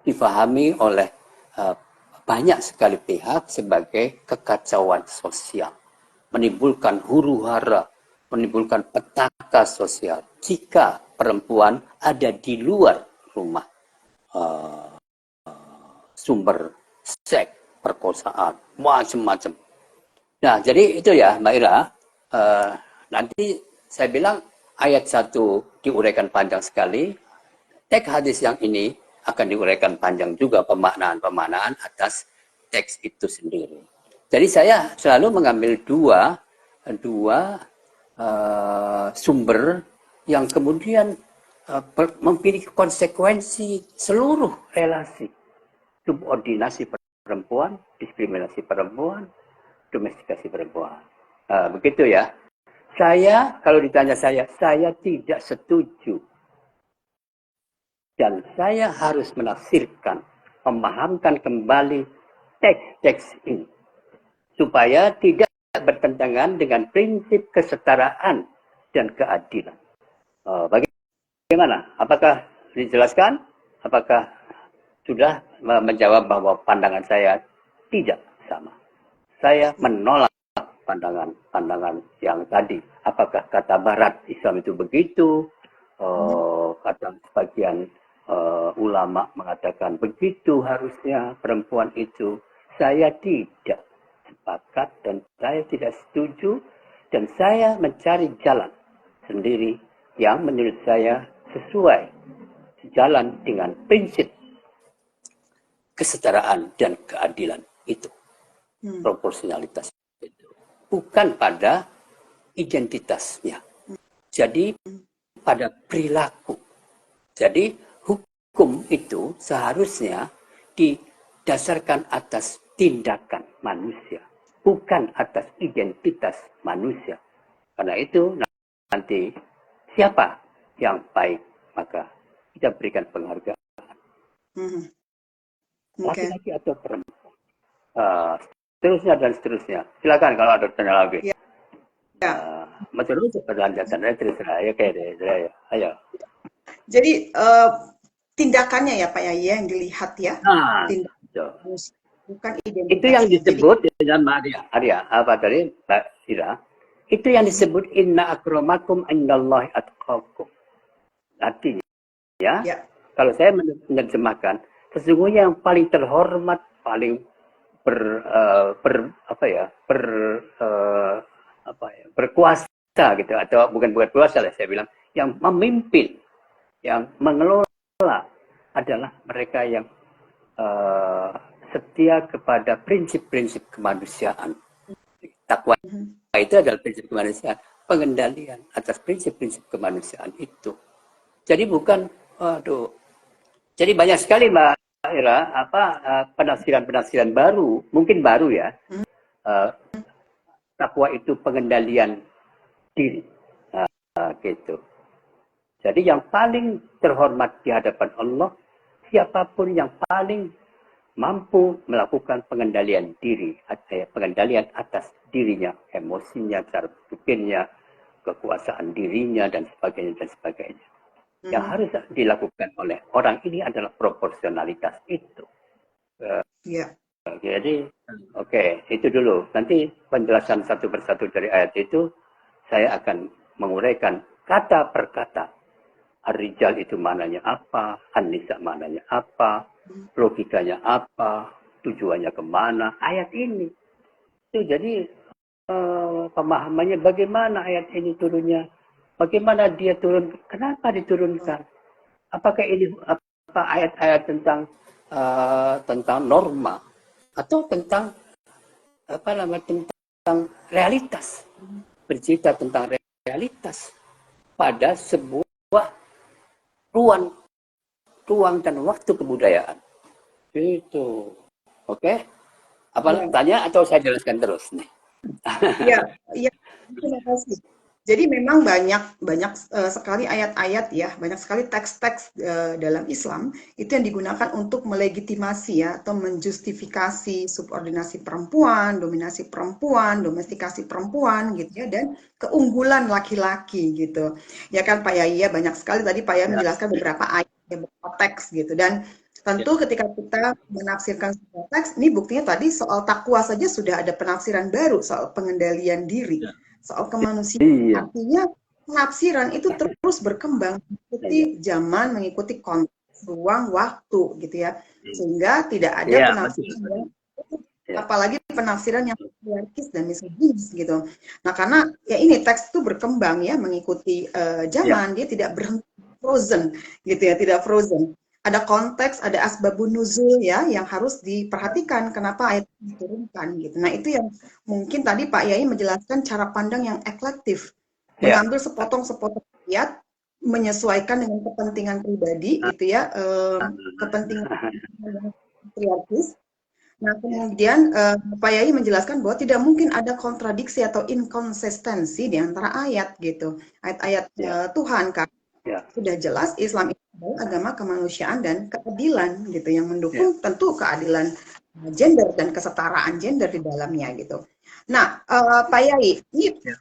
difahami oleh banyak sekali pihak sebagai kekacauan sosial, menimbulkan huru-hara, menimbulkan petaka sosial jika perempuan ada di luar rumah, sumber seks, perkosaan, macam-macam. Nah, jadi itu ya Mbak Ira, nanti saya bilang ayat 1 diuraikan panjang sekali, teks hadis yang ini akan diuraikan panjang juga pemaknaan-pemaknaan atas teks itu sendiri. Jadi saya selalu mengambil dua sumber yang kemudian memiliki konsekuensi seluruh relasi. Subordinasi perempuan, diskriminasi perempuan, domestikasi perempuan. Begitu ya. Saya, kalau ditanya saya tidak setuju. Dan saya harus menafsirkan, memahamkan kembali teks-teks ini. Supaya tidak bertentangan dengan prinsip kesetaraan dan keadilan. Bagaimana? Apakah dijelaskan? Apakah sudah menjawab bahwa pandangan saya tidak sama? Saya menolak pandangan yang tadi. Apakah kata Barat Islam itu begitu? Kata sebagian ulama mengatakan begitu harusnya perempuan itu. Saya tidak sepakat dan saya tidak setuju, dan saya mencari jalan sendiri yang menurut saya sesuai sejalan dengan prinsip kesetaraan dan keadilan itu. Proporsionalitas itu. Bukan pada identitasnya. Jadi pada perilaku. Jadi hukum itu seharusnya didasarkan atas tindakan manusia, bukan atas identitas manusia. Karena itu nanti siapa yang baik, maka kita berikan penghargaan. Laki-laki atau perempuan. Seterusnya dan seterusnya. Silakan kalau ada tanya lagi. Terus berlanjutan terserah ya kayak deh. Ayo. Jadi tindakannya ya Pak Yai yang dilihat ya. Tindakan, bukan identitas. Itu yang disebut dalam Arya apa tadi Mbak Ira? Itu yang disebut inna akramakum indallahi atqakum. Artinya ya. Kalau saya menerjemahkan, sesungguhnya yang paling terhormat, paling berkuasa gitu, atau bukan berkuasa lah saya bilang, yang memimpin, yang mengelola adalah mereka yang setia kepada prinsip-prinsip kemanusiaan. Takwa itu adalah prinsip kemanusiaan, pengendalian atas prinsip-prinsip kemanusiaan itu. Jadi bukan, jadi banyak sekali Mbak Ira, penafsiran-penafsiran baru, mungkin baru ya. Takwa itu pengendalian diri, gitu. Jadi yang paling terhormat di hadapan Allah, siapapun yang paling mampu melakukan pengendalian diri, pengendalian atas dirinya, emosinya, cara berpikirnya, kekuasaan dirinya, dan sebagainya, dan sebagainya. Yang harus dilakukan oleh orang ini adalah proporsionalitas itu. Jadi, itu dulu. Nanti penjelasan satu persatu dari ayat itu, saya akan menguraikan kata per kata. Ar-Rijal itu maknanya apa, An-Nisa maknanya apa, logikanya apa, tujuannya kemana, ayat ini. Itu jadi pemahamannya bagaimana ayat ini turunnya. Bagaimana dia turun? Kenapa diturunkan? Apakah ini ayat-ayat tentang norma atau tentang tentang realitas? Bercerita tentang realitas pada sebuah ruang dan waktu kebudayaan. Itu, oke? Apa tanya atau saya jelaskan terus nih? Iya, terima kasih. Jadi memang banyak sekali ayat-ayat ya, banyak sekali teks-teks dalam Islam itu yang digunakan untuk melegitimasi ya atau menjustifikasi subordinasi perempuan, dominasi perempuan, domestikasi perempuan gitu ya, dan keunggulan laki-laki gitu. Ya kan Pak Yai ya, banyak sekali tadi Pak Yai menjelaskan beberapa ayat, beberapa teks gitu, dan tentu ketika kita menafsirkan sebuah teks, ini buktinya tadi soal takwa saja sudah ada penafsiran baru soal pengendalian diri. Soal kemanusiaan, artinya penafsiran itu terus berkembang mengikuti zaman, mengikuti konteks, ruang, waktu, gitu ya, sehingga tidak ada penafsiran yang, apalagi penafsiran yang patriarkis dan misoginis gitu. Nah, karena ya ini teks itu berkembang ya mengikuti Ya, zaman, dia tidak berhenti frozen gitu ya, tidak frozen. Ada konteks, ada asbabun nuzul ya yang harus diperhatikan kenapa ayat itu diturunkan gitu. Nah, itu yang mungkin tadi Pak Yai menjelaskan cara pandang yang eklektif, ya, mengambil sepotong-sepotong ayat, menyesuaikan dengan kepentingan pribadi gitu ya, kepentingan yang patriarkis. Nah, ya, kemudian Pak Yai menjelaskan bahwa tidak mungkin ada kontradiksi atau inkonsistensi di antara ayat gitu, ayat-ayat ya, Tuhan kan. ya, Sudah jelas Islam itu adalah agama kemanusiaan dan keadilan gitu yang ya. mendukung tentu keadilan gender dan kesetaraan gender di dalamnya gitu. Nah, Pak Yai, ini Ya.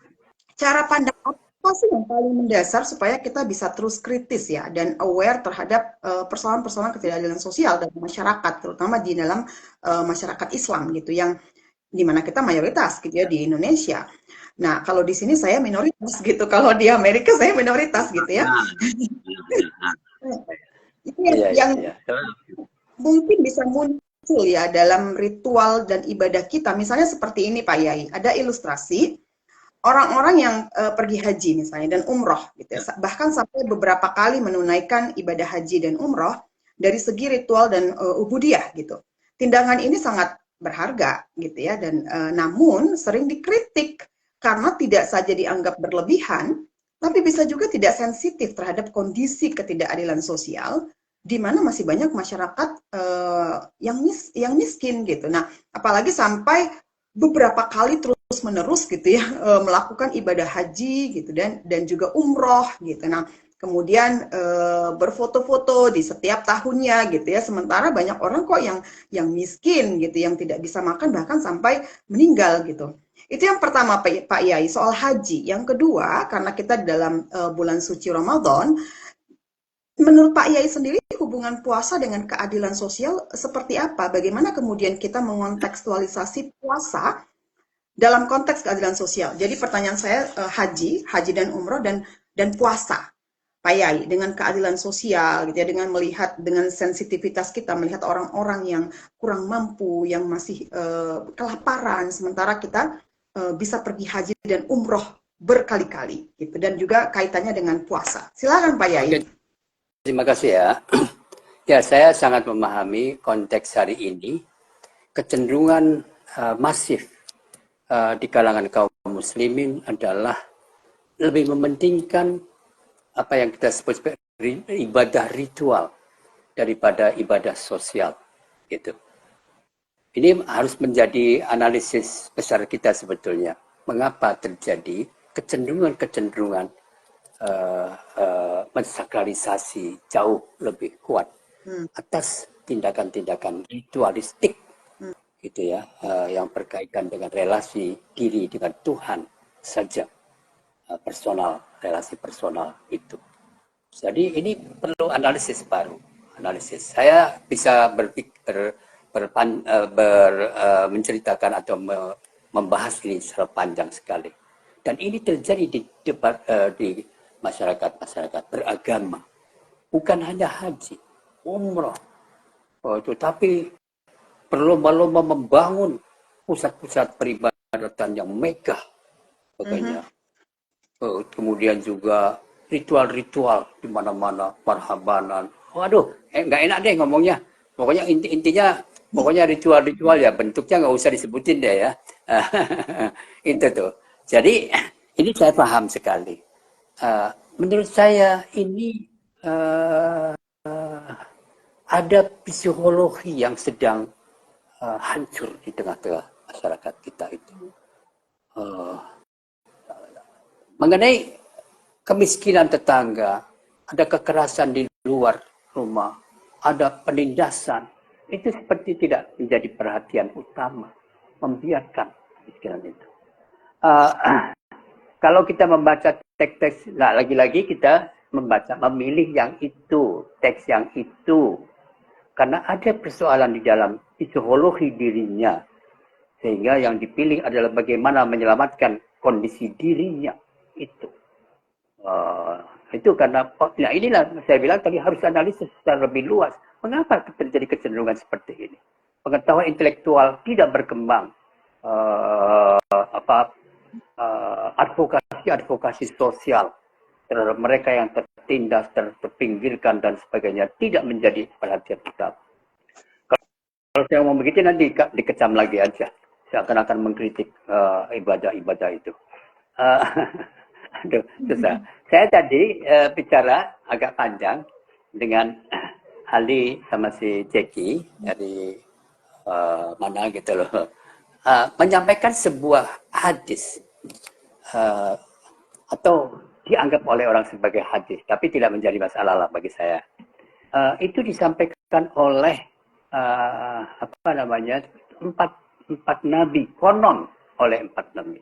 cara pandang apa sih yang paling mendasar supaya kita bisa terus kritis ya dan aware terhadap persoalan-persoalan ketidakadilan sosial dalam masyarakat, terutama di dalam masyarakat Islam gitu yang di mana kita mayoritas gitu ya di Indonesia. Nah, kalau di sini saya minoritas gitu, kalau di Amerika saya minoritas gitu ya. Nah, nah, nah. Itu Iya, iya, yang iya. mungkin bisa muncul ya dalam ritual dan ibadah kita. Misalnya seperti ini Pak Yai, ada ilustrasi orang-orang yang pergi haji misalnya dan umroh gitu ya. Bahkan sampai beberapa kali menunaikan ibadah haji dan umroh dari segi ritual dan ubudiyah gitu. Tindakan ini sangat berharga gitu ya dan namun sering dikritik karena tidak saja dianggap berlebihan, tapi bisa juga tidak sensitif terhadap kondisi ketidakadilan sosial di mana masih banyak masyarakat yang miskin gitu. Nah, apalagi sampai beberapa kali terus-menerus gitu ya melakukan ibadah haji gitu dan juga umroh gitu. Nah, kemudian berfoto-foto di setiap tahunnya gitu ya. Sementara banyak orang kok yang miskin gitu, yang tidak bisa makan bahkan sampai meninggal gitu. Itu yang pertama Pak Yai soal haji. Yang kedua, karena kita dalam bulan suci Ramadan, menurut Pak Yai sendiri hubungan puasa dengan keadilan sosial seperti apa? Bagaimana kemudian kita mengontekstualisasi puasa dalam konteks keadilan sosial? Jadi pertanyaan saya haji dan umroh dan puasa. Pak Yai, dengan keadilan sosial gitu ya, dengan melihat dengan sensitivitas kita melihat orang-orang yang kurang mampu, yang masih kelaparan, sementara kita bisa pergi haji dan umroh berkali-kali gitu dan juga kaitannya dengan puasa. Silakan Pak Yai. Oke, terima kasih ya. Ya, saya sangat memahami konteks hari ini. Kecenderungan masif di kalangan kaum muslimin adalah lebih mementingkan apa yang kita sebut sebagai ibadah ritual daripada ibadah sosial. Gitu. Ini harus menjadi analisis besar kita sebetulnya. Mengapa terjadi kecenderungan-kecenderungan mensakralisasi jauh lebih kuat atas tindakan-tindakan ritualistik gitu ya, yang berkaitan dengan relasi diri dengan Tuhan saja, personal, relasi personal itu. Jadi ini perlu analisis baru, analisis. Saya bisa menceritakan atau membahas ini secara panjang sekali. Dan ini terjadi di debat di masyarakat beragama, bukan hanya haji, umroh, tapi berlomba-lomba membangun pusat-pusat peribadatan yang megah, pokoknya. Kemudian juga ritual-ritual di mana-mana, marhabanan. Waduh, nggak enak deh ngomongnya. Pokoknya intinya, pokoknya ritual-ritual ya bentuknya nggak usah disebutin deh ya. Itu tuh. Jadi ini saya paham sekali. Menurut saya ini ada psikologi yang sedang hancur di tengah-tengah masyarakat kita itu. Mengenai kemiskinan tetangga, ada kekerasan di luar rumah, ada penindasan, itu seperti tidak menjadi perhatian utama, membiarkan kemiskinan itu. Kalau kita membaca teks-teks, nah lagi-lagi kita memilih yang itu, teks yang itu, karena ada persoalan di dalam psikologi dirinya, sehingga yang dipilih adalah bagaimana menyelamatkan kondisi dirinya itu. Itu karena, nah inilah saya bilang tadi harus analisis secara lebih luas. Mengapa terjadi kecenderungan seperti ini? Pengetahuan intelektual tidak berkembang. advokasi sosial terhadap mereka yang tertindas, terpinggirkan dan sebagainya tidak menjadi perhatian kita. Kalau saya mau begitu nanti dikecam lagi aja. Saya akan mengkritik ibadah-ibadah itu. Aduh, susah. Saya tadi bicara agak panjang dengan Ali sama si Jackie dari mana gitu loh. Menyampaikan sebuah hadis atau dianggap oleh orang sebagai hadis, tapi tidak menjadi masalah lah bagi saya. Itu disampaikan oleh empat nabi, konon oleh 4 nabi.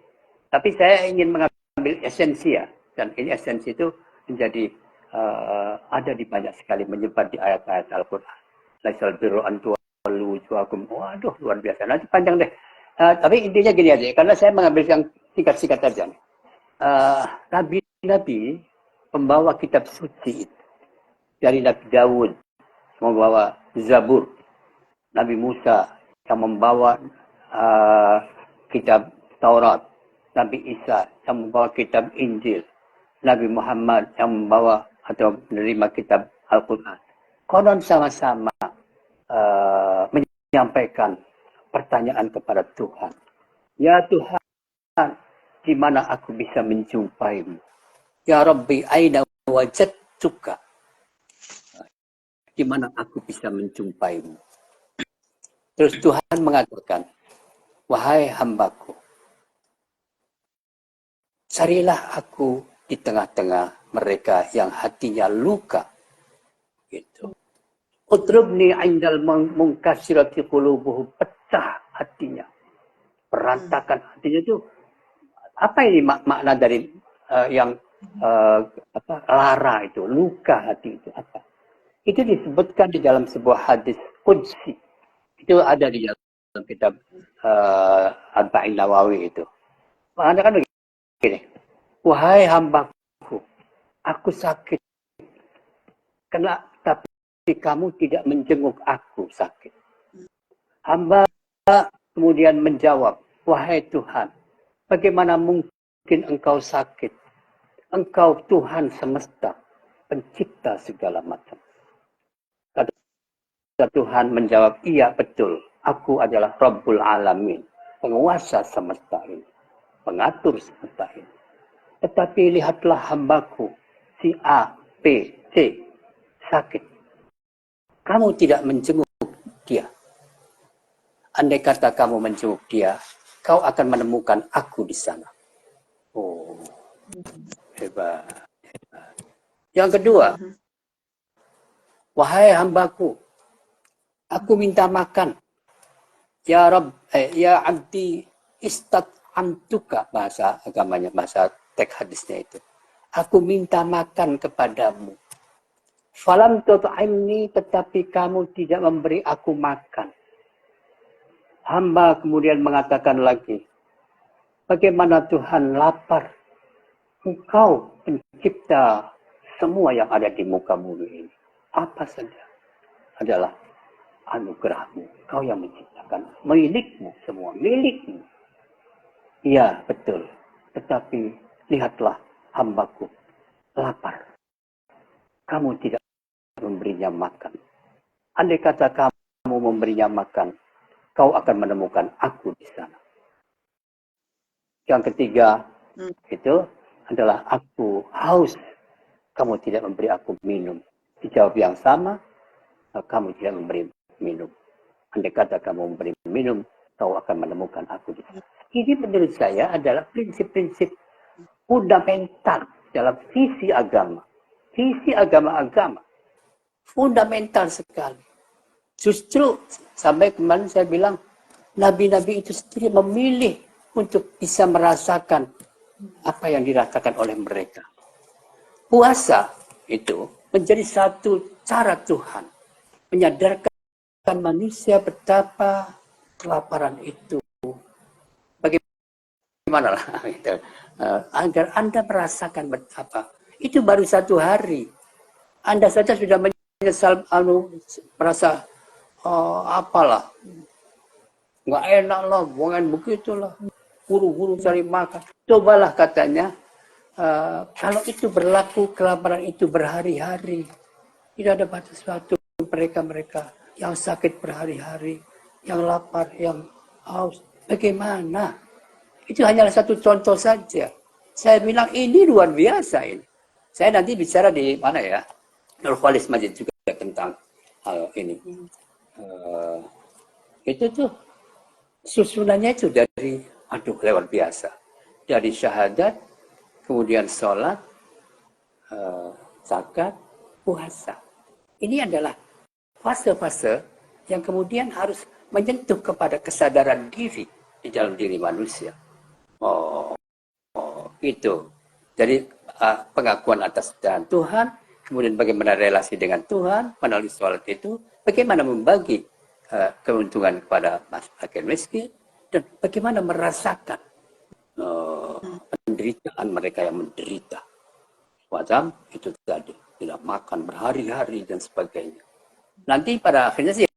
Tapi saya ingin mengambil esensi ya, dan ini esensi itu menjadi ada di banyak sekali, menyebar di ayat-ayat Al-Quran. Laisal birru an tuwallu wujuhakum. Waduh, luar biasa. Nanti panjang deh. Tapi intinya gini aja, karena saya mengambil yang singkat-singkat aja. Nabi-nabi pembawa kitab suci itu. Dari Nabi Dawud membawa Zabur, Nabi Musa yang membawa kitab Taurat, Nabi Isa yang membawa kitab Injil, Nabi Muhammad yang membawa atau menerima kitab Al-Quran. Konon sama-sama menyampaikan pertanyaan kepada Tuhan. Ya Tuhan, di mana aku bisa menjumpaimu? Ya Rabbi, aina wajadtuka? Di mana aku bisa menjumpaimu? Terus Tuhan mengatakan, wahai hambaku, carilah aku di tengah-tengah mereka yang hatinya luka. Gitu. Utrubni indal mungkasirati qulubuhum, pecah hatinya. Perantakan hatinya itu. Apa ini makna dari yang lara itu, luka hati itu apa? Itu disebutkan di dalam sebuah hadis qudsi. Itu ada di dalam kitab Arba'in Nawawi itu. Maknanya kan begini. Wahai hambaku, aku sakit. Tapi kamu tidak menjenguk aku sakit. Hamba kemudian menjawab, wahai Tuhan, bagaimana mungkin engkau sakit? Engkau Tuhan semesta, pencipta segala macam. Tuhan menjawab, iya betul, aku adalah Rabbul Alamin, penguasa semesta ini, pengatur semesta ini. Tetapi lihatlah hambaku, si A, B, C, sakit. Kamu tidak menjenguk dia. Andai kata kamu menjenguk dia, kau akan menemukan aku di sana. Oh, hebat. Yang kedua, wahai hambaku, aku minta makan. Ya Rabb, ya Abdi istat'amtuka, bahasa agamanya, bahasa teks hadisnya itu. Aku minta makan kepadamu. Falam tut'imni, tetapi kamu tidak memberi aku makan. Hamba kemudian mengatakan lagi, bagaimana Tuhan lapar? Engkau pencipta semua yang ada di muka bumi ini. Apa saja adalah anugerahmu. Kau yang menciptakan, milikmu semua, milikmu. Iya, betul. Tetapi lihatlah hambaku lapar. Kamu tidak memberinya makan. Andai kata kamu memberinya makan, kau akan menemukan aku di sana. Yang ketiga, itu adalah aku haus. Kamu tidak memberi aku minum. Dijawab yang sama, kamu tidak memberi minum. Andai kata kamu memberi minum, kau akan menemukan aku di sana. Ini menurut saya adalah prinsip-prinsip fundamental dalam visi agama. Visi agama-agama. Fundamental sekali. Justru sampai kemarin saya bilang, nabi-nabi itu sendiri memilih untuk bisa merasakan apa yang dirasakan oleh mereka. Puasa itu menjadi satu cara Tuhan menyadarkan manusia betapa kelaparan itu. Bagaimana lah gitu. Agar Anda merasakan betapa. Itu baru 1 hari. Anda saja sudah menyesal, merasa apalah. nggak enak lah, bukan begitulah. Buru-buru cari makan. Cobalah katanya, kalau itu berlaku, kelaparan itu berhari-hari. Tidak ada batas waktu mereka-mereka yang sakit berhari-hari, yang lapar, yang haus. Bagaimana? Itu hanyalah satu contoh saja. Saya bilang ini luar biasa ini. Saya nanti bicara di mana ya? Nurholis Majid juga tentang hal ini. Itu tuh susunannya itu dari, aduh luar biasa. Dari syahadat, kemudian sholat, zakat, puasa. Ini adalah fase-fase yang kemudian harus menyentuh kepada kesadaran diri di dalam diri manusia. Itu. Jadi pengakuan atas Tuhan, kemudian bagaimana relasi dengan Tuhan melalui sholat itu, bagaimana membagi keuntungan kepada masyarakat miskin, dan bagaimana merasakan penderitaan mereka yang menderita. Macam itu tadi, tidak makan berhari-hari dan sebagainya. Nanti pada akhirnya sih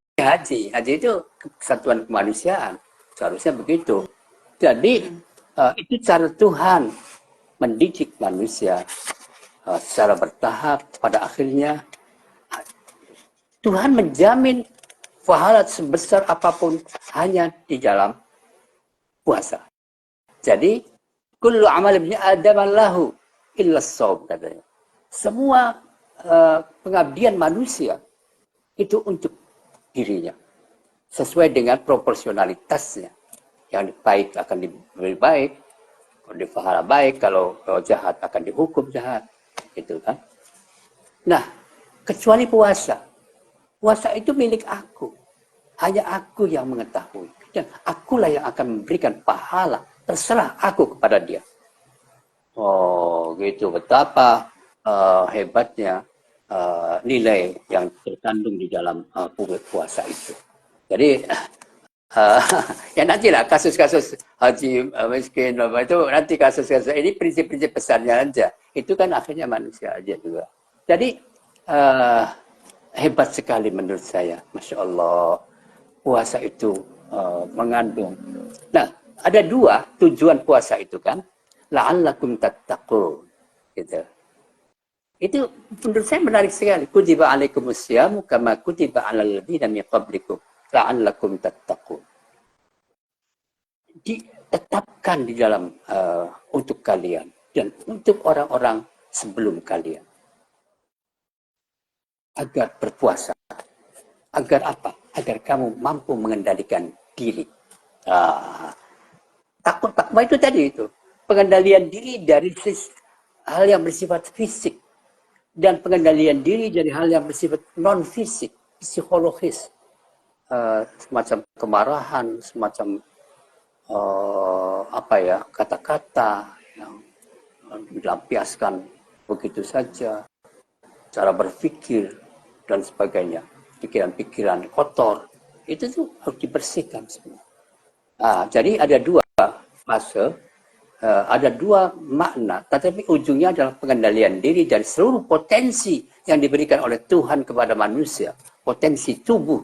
haji itu kesatuan kemanusiaan, seharusnya begitu. Jadi itu cara Tuhan mendidik manusia secara bertahap. Pada akhirnya Tuhan menjamin pahala sebesar apapun hanya di dalam puasa. Jadi kullu amal ibni adam lahu illa shaum, katanya. Semua pengabdian manusia itu untuk dirinya sesuai dengan proporsionalitasnya. Yang baik akan lebih baik, kalau dipahala baik, kalau jahat akan dihukum jahat, gitu kan. Nah, kecuali puasa. Puasa itu milik aku. Hanya aku yang mengetahui. Dan akulah yang akan memberikan pahala. Terserah aku kepada dia. Oh, gitu. Betapa hebatnya nilai yang terkandung di dalam puasa itu. Jadi, ya nantilah kasus-kasus haji miskin itu nanti kasus-kasus ini prinsip-prinsip besarnya aja. Itu kan akhirnya manusia aja juga. Jadi hebat sekali menurut saya, masya Allah, puasa itu mengandung. Nah, ada dua tujuan puasa itu kan, la'allakum tattaqun, gitu. Itu menurut saya menarik sekali. Kutiba alaikumusyamu kama kutiba alal ladzina min qablikum la'allakum tattaqun. Ditetapkan di dalam untuk kalian dan untuk orang-orang sebelum kalian agar berpuasa. Agar apa? Agar kamu mampu mengendalikan diri. Takwa itu tadi itu. Pengendalian diri dari hal yang bersifat fisik. Dan pengendalian diri dari hal yang bersifat non-fisik, psikologis. Semacam kemarahan, semacam kata-kata yang dilampiaskan begitu saja. Cara berpikir dan sebagainya. Pikiran-pikiran kotor. Itu tuh harus dibersihkan semua. Jadi ada dua fase, ada dua makna, tetapi ujungnya adalah pengendalian diri dari seluruh potensi yang diberikan oleh Tuhan kepada manusia. Potensi tubuh,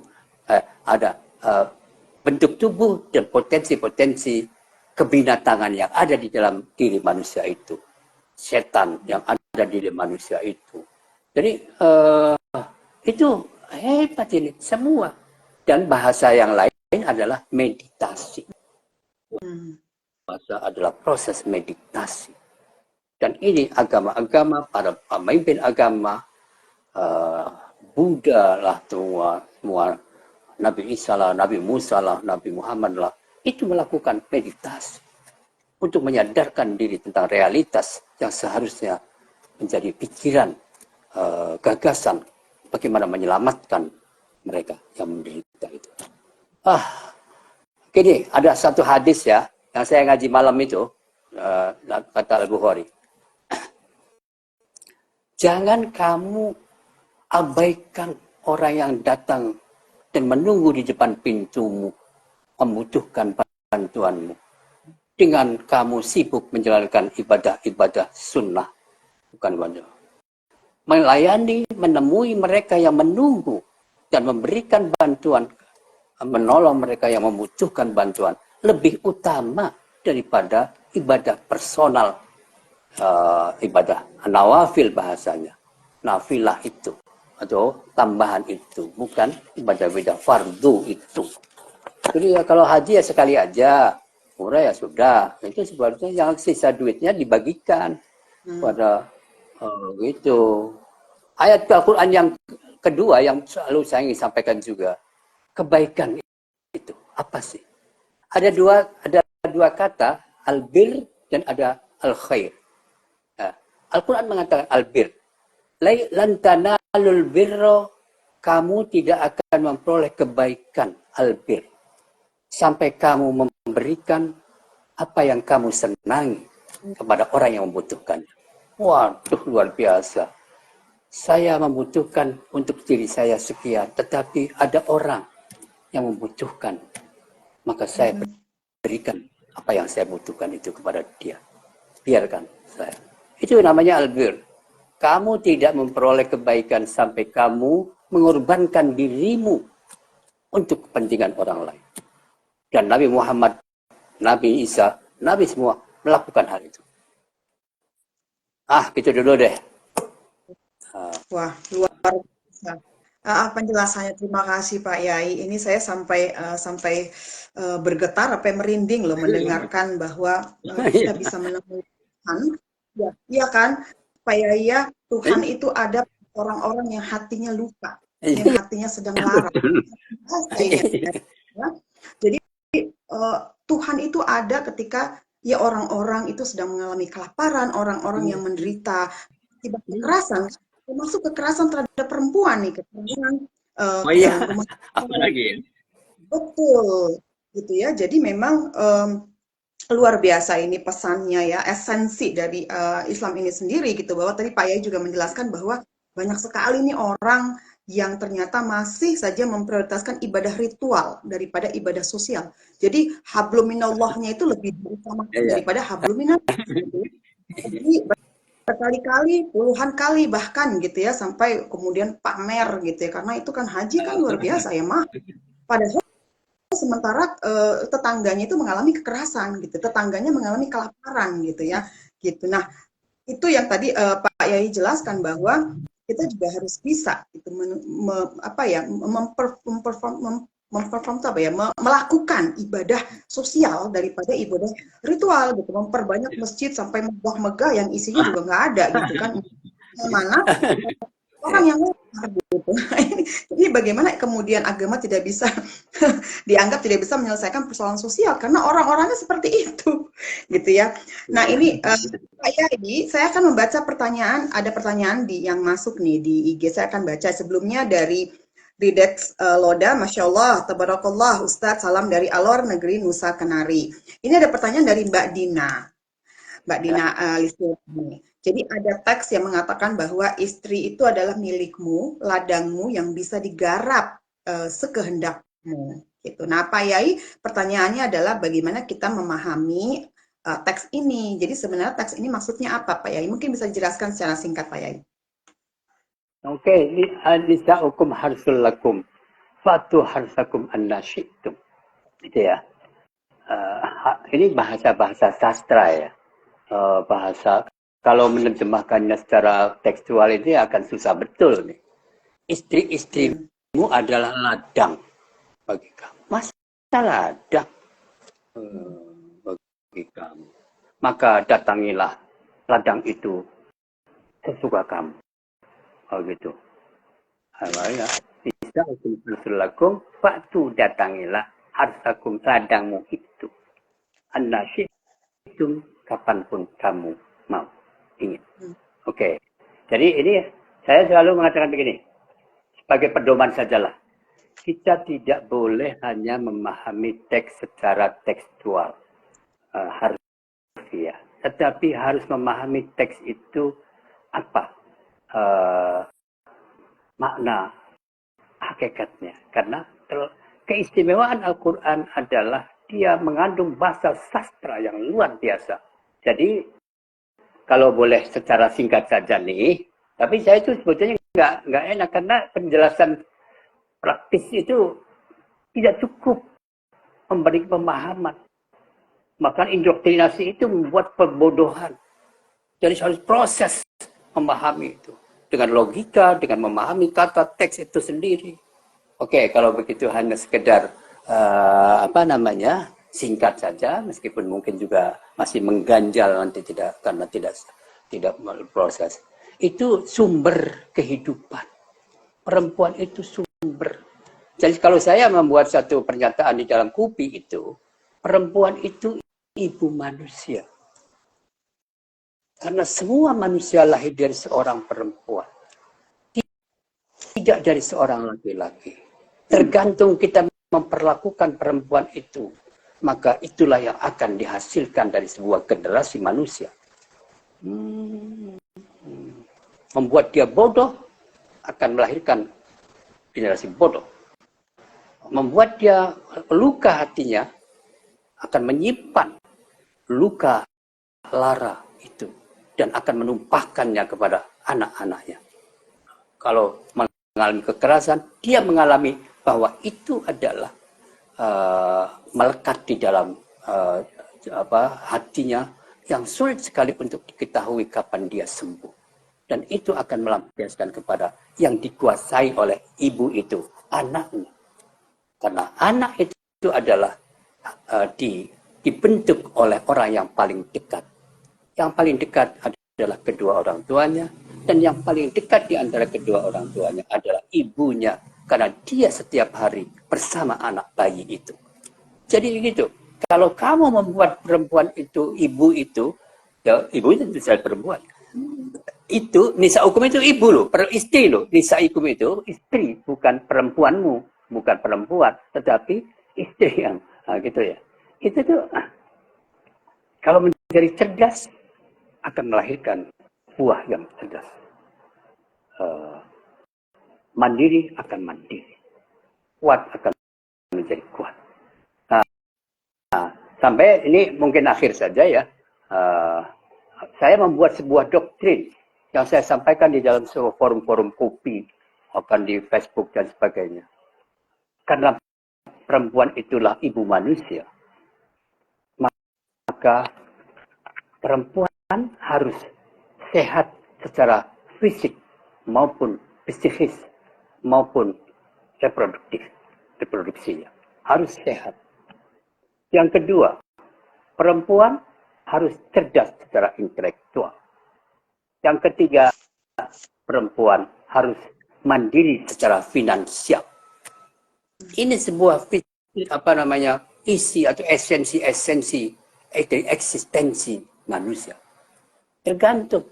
ada bentuk tubuh dan potensi-potensi kebinatangan yang ada di dalam diri manusia itu. Setan yang ada di diri manusia itu. Jadi itu hebat ini semua. Dan bahasa yang lain adalah meditasi. Puasa adalah proses meditasi. Dan ini agama-agama, para pemimpin agama, Buddha lah, semua Nabi Isa lah, Nabi Musa lah, Nabi Muhammad lah, itu melakukan meditasi untuk menyadarkan diri tentang realitas yang seharusnya menjadi pikiran, gagasan bagaimana menyelamatkan mereka yang menderita itu. Gini, ada satu hadis ya, yang saya ngaji malam itu, kata Al-Bukhari. Jangan kamu abaikan orang yang datang dan menunggu di depan pintumu, membutuhkan bantuanmu. Dengan kamu sibuk menjalankan ibadah-ibadah sunnah. Bukan wajib. Melayani, menemui mereka yang menunggu dan memberikan bantuan menolong mereka yang membutuhkan bantuan lebih utama daripada ibadah personal, ibadah nawafil bahasanya. Nafilah itu atau tambahan itu, bukan ibadah fardu itu. Jadi ya kalau haji ya sekali aja, murah ya sudah. Itu sebenarnya yang sisa duitnya dibagikan pada gitu. Ayat Al-Quran yang kedua yang selalu saya ingin sampaikan juga, kebaikan itu apa sih? Ada dua kata, albir dan ada al-khair. Nah, Al-Quran mengatakan albir. Lan tanalul birra, kamu tidak akan memperoleh kebaikan albir sampai kamu memberikan apa yang kamu senangi kepada orang yang membutuhkan. Waduh, luar biasa. Saya membutuhkan untuk diri saya sekian, tetapi ada orang yang membutuhkan, maka saya berikan apa yang saya butuhkan itu kepada dia. Biarkan saya. Itu namanya albir. Kamu tidak memperoleh kebaikan sampai kamu mengorbankan dirimu untuk kepentingan orang lain. Dan Nabi Muhammad, Nabi Isa, Nabi semua melakukan hal itu. Gitu dulu deh. Wah, luar biasa. Penjelasannya, terima kasih Pak Yai. Ini saya sampai bergetar, sampai merinding loh mendengarkan bahwa kita bisa menemukan Tuhan. Ya, iya kan, Pak Yai ya, Tuhan itu ada orang-orang yang hatinya luka, yang hatinya sedang lara. Ya. Jadi Tuhan itu ada ketika ya orang-orang itu sedang mengalami kelaparan, orang-orang yang menderita akibat kekerasan, termasuk kekerasan terhadap perempuan nih, kekerasan dalam rumah apalagi betul gitu ya. Jadi memang luar biasa ini pesannya ya, esensi dari Islam ini sendiri gitu, bahwa tadi Pak Yai juga menjelaskan bahwa banyak sekali nih orang yang ternyata masih saja memprioritaskan ibadah ritual daripada ibadah sosial. Jadi habluminallahnya itu lebih utama daripada habluminallah. Jadi berkali-kali, puluhan kali bahkan gitu ya, sampai kemudian pamer gitu ya, karena itu kan haji kan luar biasa ya mah. Padahal sementara tetangganya itu mengalami kekerasan gitu, tetangganya mengalami kelaparan gitu ya, gitu. Nah itu yang tadi Pak Yai jelaskan bahwa kita juga harus bisa gitu, melakukan ibadah sosial daripada ibadah ritual gitu, memperbanyak masjid sampai megah-megah yang isinya juga nggak ada gitu kan, mana orang yang gitu. Ini bagaimana kemudian agama tidak bisa dianggap tidak bisa menyelesaikan persoalan sosial karena orang-orangnya seperti itu, gitu ya. Nah ini Pak Yadi, saya akan membaca pertanyaan, ada pertanyaan yang masuk nih di IG, saya akan baca sebelumnya dari Ridex Loda, Masya Allah, Tabarakallah, Ustadz, salam dari Alor, Negeri Nusa Kenari. Ini ada pertanyaan dari Mbak Dina Listiani. Jadi ada teks yang mengatakan bahwa istri itu adalah milikmu, ladangmu yang bisa digarap sekehendakmu. Gitu. Nah, Pak Yai, pertanyaannya adalah bagaimana kita memahami teks ini. Jadi sebenarnya teks ini maksudnya apa, Pak Yai? Mungkin bisa dijelaskan secara singkat, Pak Yai. Oke, nisa'ukum harsul lakum, fatu harsakum anna syi'tum. Gitu ya. Ini bahasa-bahasa sastra ya. Bahasa, kalau menerjemahkannya secara tekstual ini akan susah betul nih. Istri-istrimu adalah ladang bagi kamu. Masa ladang bagi kamu. Maka datangilah ladang itu sesuka kamu. Gitu. Awalnya bisa lakum, waktu datangilah harsakum, ladangmu itu. Annasyid itu kapanpun kamu mau ingin. Oke. Jadi ini saya selalu mengatakan begini, sebagai pedoman sajalah. Kita tidak boleh hanya memahami teks secara tekstual, harfiah, tetapi harus memahami teks itu apa makna hakikatnya. Karena keistimewaan Al-Quran adalah dia mengandung bahasa sastra yang luar biasa. Jadi kalau boleh secara singkat saja nih, tapi saya itu sebetulnya nggak enak karena penjelasan praktis itu tidak cukup memberi pemahaman. Maka indoktrinasi itu membuat pembodohan. Jadi harus proses memahami itu. Dengan logika, dengan memahami kata teks itu sendiri. Oke, kalau begitu hanya sekedar singkat saja, meskipun mungkin juga masih mengganjal nanti karena tidak proses. Itu sumber kehidupan. Perempuan itu sumber. Jadi kalau saya membuat satu pernyataan di dalam KUPI itu, perempuan itu ibu manusia. Karena semua manusia lahir dari seorang perempuan. Tidak dari seorang laki-laki. Tergantung kita memperlakukan perempuan itu, maka itulah yang akan dihasilkan dari sebuah generasi manusia. Membuat dia bodoh akan melahirkan generasi bodoh. Membuat dia luka hatinya akan menyimpan luka lara itu dan akan menumpahkannya kepada anak-anaknya. Kalau mengalami kekerasan, dia mengalami bahwa itu adalah melekat di dalam hatinya yang sulit sekali untuk diketahui kapan dia sembuh. Dan itu akan melampiaskan kepada yang dikuasai oleh ibu itu, anaknya. Karena anak itu adalah dibentuk oleh orang yang paling dekat. Yang paling dekat adalah kedua orang tuanya, dan yang paling dekat di antara kedua orang tuanya adalah ibunya, karena dia setiap hari bersama anak bayi itu. Jadi gitu, kalau kamu membuat perempuan itu, ibu itu, ya ibu itu tentu saja perempuan. Itu, nisa hukum itu ibu loh, istri loh. Nisa hukum itu istri, bukan perempuanmu, bukan perempuan, tetapi istri yang gitu ya. Itu tuh, kalau menjadi cerdas, akan melahirkan buah yang cerdas. Mandiri akan mandiri. Kuat akan menjadi kuat. Sampai ini mungkin akhir saja ya. Saya membuat sebuah doktrin yang saya sampaikan di dalam sebuah forum-forum KUPI, akan di Facebook dan sebagainya. Karena perempuan itulah ibu manusia, maka perempuan harus sehat secara fisik maupun psikis maupun reproduksinya harus sehat. Yang kedua, perempuan harus cerdas secara intelektual. Yang ketiga, perempuan harus mandiri secara finansial. Ini sebuah isi atau esensi dari eksistensi manusia. Tergantung.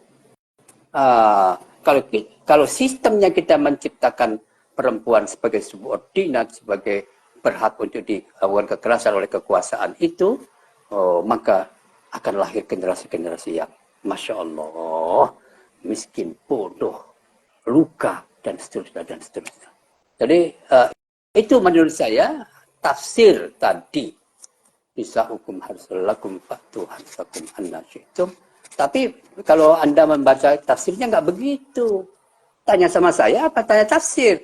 Kalau sistemnya kita menciptakan perempuan sebagai subordinat, sebagai berhak untuk dilakukan kekerasan oleh kekuasaan itu, maka akan lahir generasi-generasi yang Masya Allah, miskin, bodoh, luka, dan seterusnya, dan seterusnya. Jadi, itu menurut saya, tafsir tadi. Bisa hukum harus lakum fatuhan sakum anasyitum. Tapi kalau Anda membaca tafsirnya nggak begitu. Tanya sama saya apa tanya tafsir?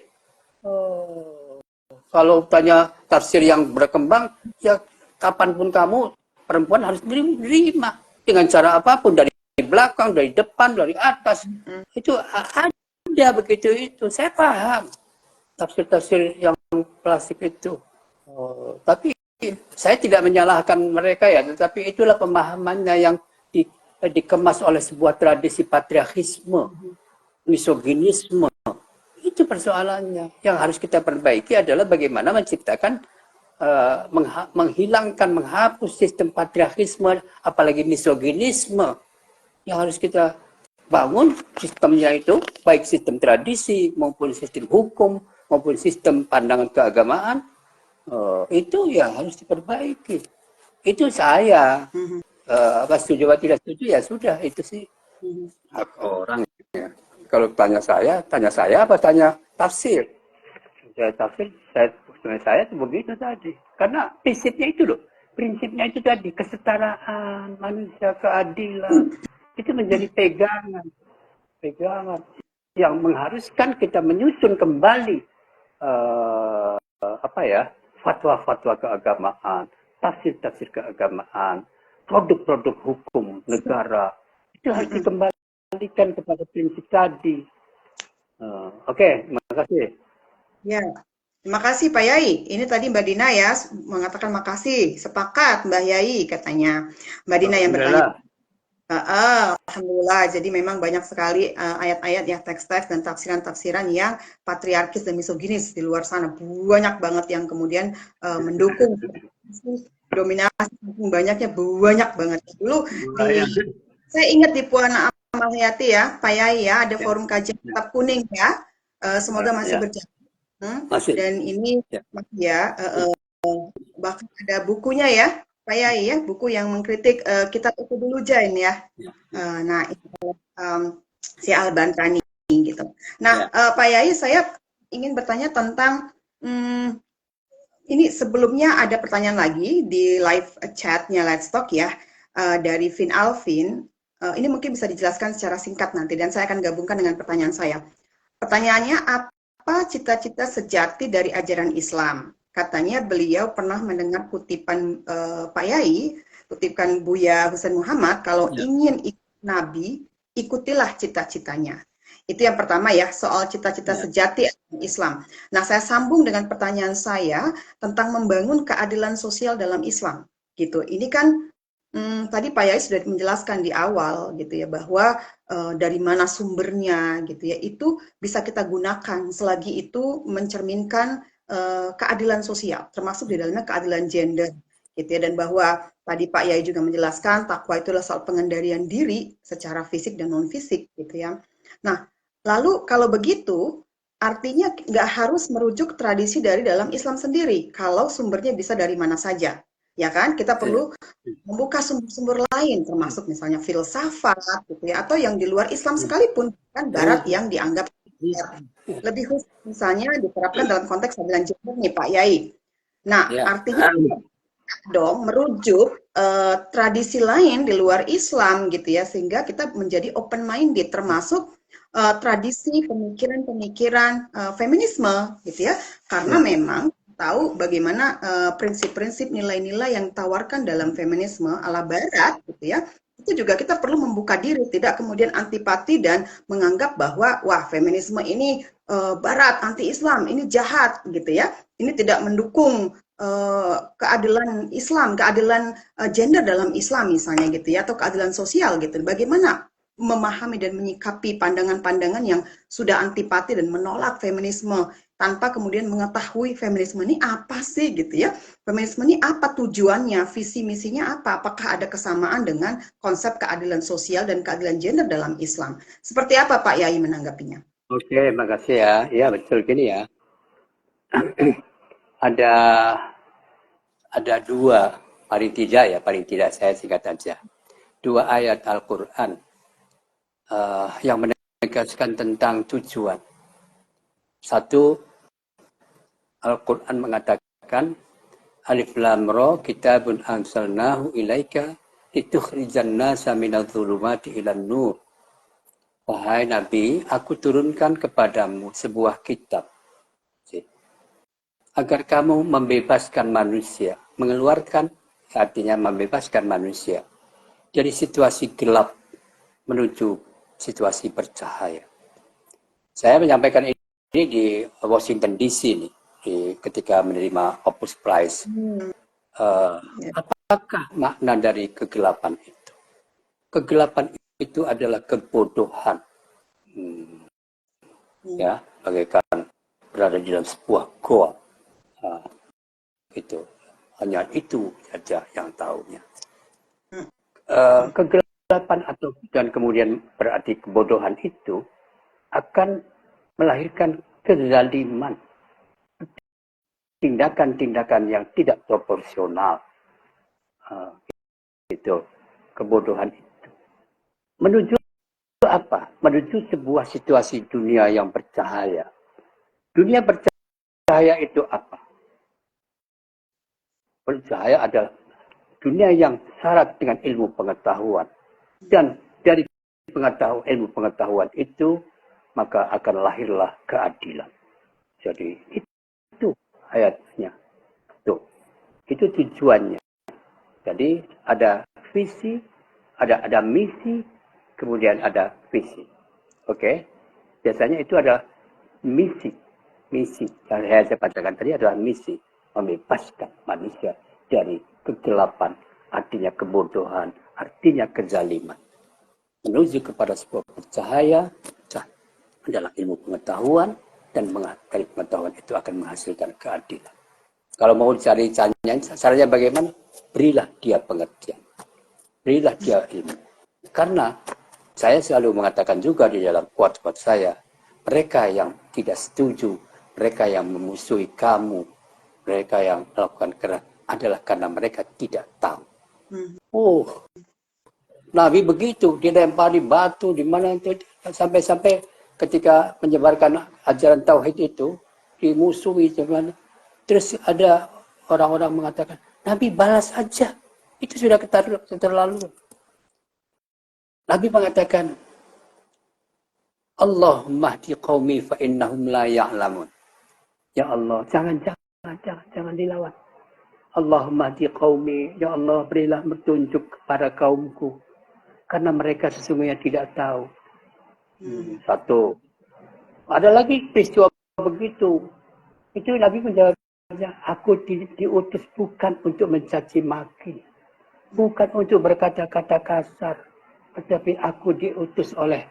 Kalau tanya tafsir yang berkembang, ya kapanpun kamu perempuan harus menerima dengan cara apapun, dari belakang, dari depan, dari atas. Itu ada begitu itu. Saya paham tafsir-tafsir yang klasik itu. Tapi saya tidak menyalahkan mereka ya, tetapi itulah pemahamannya yang dikemas oleh sebuah tradisi patriarkisme, misoginisme. Itu persoalannya. Yang harus kita perbaiki adalah bagaimana menciptakan, menghapus sistem patriarkisme, apalagi misoginisme. Yang harus kita bangun sistemnya itu, baik sistem tradisi, maupun sistem hukum, maupun sistem pandangan keagamaan, itu ya harus diperbaiki. Itu saya. Setuju atau tidak setuju ya sudah, itu sih hak orang ya. Kalau tanya saya apa tanya tafsir? Tafsir saya begitu tadi. Karena prinsipnya itu loh. Prinsipnya itu tadi, kesetaraan manusia, keadilan. Itu menjadi pegangan yang mengharuskan kita menyusun kembali fatwa-fatwa keagamaan, tafsir-tafsir keagamaan, produk-produk hukum negara, itu harus dikembalikan kepada prinsip tadi. Oke, terima kasih. Ya, terima kasih Pak Yai. Ini tadi Mbak Dina ya mengatakan makasih, sepakat Mbak Yai katanya. Mbak Dina yang bertanya. Alhamdulillah. Alhamdulillah. Jadi memang banyak sekali ayat-ayat ya, teks-teks dan tafsiran-tafsiran yang patriarkis dan misoginis di luar sana. Banyak banget yang kemudian mendukung dominasi, banyaknya banyak banget. Dulu saya ingat di Puan Amal Hayati ya, Pak Yai ya, ada forum kajian kitab kuning ya. Semoga masih berjalan. Masih. Dan ini ya, bahkan ada bukunya ya, Pak Yai ya, buku yang mengkritik kitab itu dulu Jain ya. Nah, itu si Al-Bantani gitu. Nah, Pak Yai, saya ingin bertanya tentang ini sebelumnya ada pertanyaan lagi di live chatnya Let's Talk ya, dari Vin Alvin. Ini mungkin bisa dijelaskan secara singkat nanti, dan saya akan gabungkan dengan pertanyaan saya. Pertanyaannya, apa cita-cita sejati dari ajaran Islam? Katanya beliau pernah mendengar kutipan Pak Yai, kutipan Buya Husain Muhammad, kalau ingin ikut Nabi, ikutilah cita-citanya. Itu yang pertama ya, soal cita-cita sejati Islam. Nah, saya sambung dengan pertanyaan saya tentang membangun keadilan sosial dalam Islam. Gitu. Ini kan tadi Pak Yai sudah menjelaskan di awal gitu ya, bahwa dari mana sumbernya gitu ya, itu bisa kita gunakan selagi itu mencerminkan keadilan sosial, termasuk di dalamnya keadilan gender gitu ya, dan bahwa tadi Pak Yai juga menjelaskan takwa itu adalah soal pengendalian diri secara fisik dan non fisik gitu ya. Nah, lalu kalau begitu artinya nggak harus merujuk tradisi dari dalam Islam sendiri kalau sumbernya bisa dari mana saja, ya kan? Kita perlu membuka sumber-sumber lain, termasuk misalnya filsafat, gitu ya, atau yang di luar Islam sekalipun, kan Barat yang dianggap lebih khusus, misalnya diterapkan dalam konteks keadilan gender nih Pak Yai. Nah, artinya dong merujuk tradisi lain di luar Islam gitu ya, sehingga kita menjadi open minded, termasuk tradisi pemikiran-pemikiran feminisme gitu ya, karena memang tahu bagaimana prinsip-prinsip nilai-nilai yang ditawarkan dalam feminisme ala Barat gitu ya, itu juga kita perlu membuka diri, tidak kemudian antipati dan menganggap bahwa wah feminisme ini Barat, anti-Islam, ini jahat gitu ya, ini tidak mendukung keadilan Islam, keadilan gender dalam Islam misalnya gitu ya, atau keadilan sosial gitu. Bagaimana memahami dan menyikapi pandangan-pandangan yang sudah antipati dan menolak feminisme tanpa kemudian mengetahui feminisme ini apa sih gitu ya. Feminisme ini apa tujuannya, visi misinya apa? Apakah ada kesamaan dengan konsep keadilan sosial dan keadilan gender dalam Islam? Seperti apa Pak Yai menanggapinya? Oke, makasih ya. Ya, betul gini ya. ada dua, paling tidak saya singkat aja. Dua ayat Al-Quran yang menegaskan tentang tujuan. Satu, Al-Quran mengatakan Alif Lam Ra kitabun anzalnahu ilaika litukhrijan nasa minadh-dhulumati ilan nur. Wahai Nabi, aku turunkan kepadamu sebuah kitab agar kamu membebaskan manusia, mengeluarkan artinya membebaskan manusia dari situasi gelap menuju situasi bercahaya. Saya menyampaikan ini di Washington DC nih, ketika menerima Opus Prize. Apakah makna dari kegelapan itu? Kegelapan itu adalah kebodohan. Ya, bagaikan berada di dalam sebuah goa. Itu hanya itu saja yang tahunya. Kegelapan atau dan kemudian berarti kebodohan itu akan melahirkan kezaliman, tindakan-tindakan yang tidak proporsional. Itu kebodohan itu menuju apa? Menuju sebuah situasi dunia yang bercahaya. Dunia bercahaya itu apa? Bercahaya adalah dunia yang syarat dengan ilmu pengetahuan. Dan dari ilmu pengetahuan itu, maka akan lahirlah keadilan. Jadi itu ayatnya. Itu tujuannya. Jadi ada visi, ada misi, kemudian ada visi. Oke? Biasanya itu adalah misi. Misi yang saya katakan tadi adalah misi, membebaskan manusia dari kegelapan, artinya kebodohan, artinya kezaliman, menuju kepada sebuah cahaya adalah ilmu pengetahuan, dan dari pengetahuan itu akan menghasilkan keadilan. Kalau mau cari caranya bagaimana? Berilah dia pengertian, berilah dia ilmu. Karena saya selalu mengatakan juga di dalam quote-quote saya, mereka yang tidak setuju, mereka yang memusuhi kamu, mereka yang melakukan keras adalah karena mereka tidak tahu. Oh, Nabi begitu, dilempari batu di mana itu, sampai-sampai ketika menyebarkan ajaran tauhid itu dimusuhi cuman. Terus ada orang-orang mengatakan, Nabi balas aja, itu sudah terlalu. Nabi mengatakan, Allahumma hdi qaumi fa innahum la ya'lamun. Ya Allah, jangan dilawan. Allahumma hdi qaumi, ya Allah berilah petunjuk kepada kaumku, karena mereka sesungguhnya tidak tahu. Satu. Ada lagi peristiwa begitu. Itu Nabi menjawabnya, aku diutus bukan untuk mencaci maki, bukan untuk berkata-kata kasar, tetapi aku diutus oleh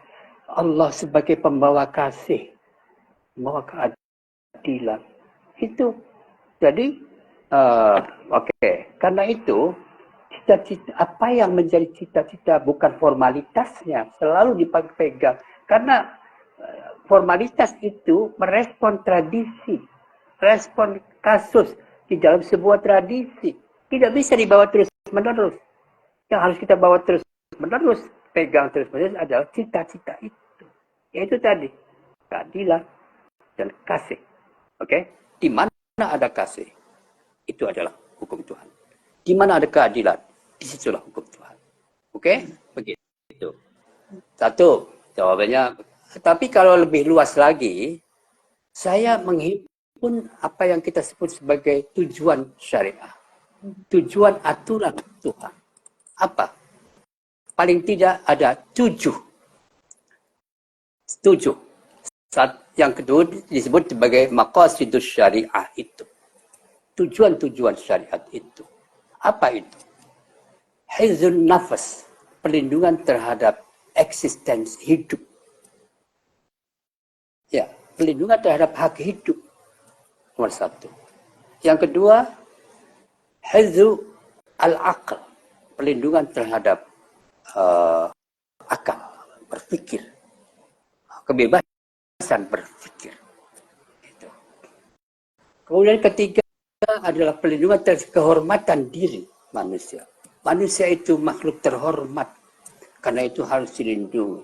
Allah sebagai pembawa kasih, membawa keadilan. Itu. Jadi, oke. Karena itu, cita-cita apa yang menjadi cita-cita bukan formalitasnya selalu dipegang. Karena formalitas itu merespon tradisi, respon kasus di dalam sebuah tradisi. Tidak bisa dibawa terus-menerus. Yang harus kita bawa terus-menerus, pegang terus-menerus adalah cita-cita itu. Yaitu tadi, keadilan dan kasih. Oke? Di mana ada kasih, itu adalah hukum Tuhan. Di mana ada keadilan, disitulah hukum Tuhan. Oke? Begitu. Satu, jawabannya. Tapi kalau lebih luas lagi, saya menghimpun apa yang kita sebut sebagai tujuan syariah. Tujuan aturan Tuhan. Apa? Paling tidak ada 7. Yang kedua disebut sebagai maqasidus syariah itu. Tujuan-tujuan syariat itu. Apa itu? Hifdzun nafas, perlindungan terhadap eksistensi hidup. Ya, perlindungan terhadap hak hidup. Nomor 1. Yang kedua, hifdzu al-aql, perlindungan terhadap akal, berpikir. Kebebasan berpikir. Itu. Kemudian ketiga adalah perlindungan terhadap kehormatan diri manusia. Manusia itu makhluk terhormat, karena itu harus dilindungi.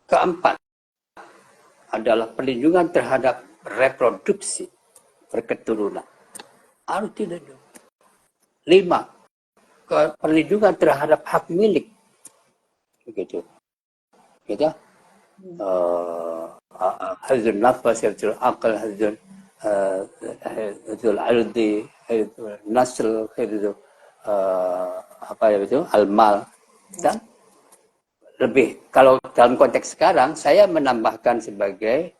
Keempat adalah perlindungan terhadap reproduksi, berketurunan. Harus dilindungi. 5, perlindungan terhadap hak milik. Begitu. Gitu. Hifdzun nafas, hifdzul aql, hifdzul ardi, hifdzul nasl, hifdzul al-mal. Dan lebih, kalau dalam konteks sekarang, saya menambahkan sebagai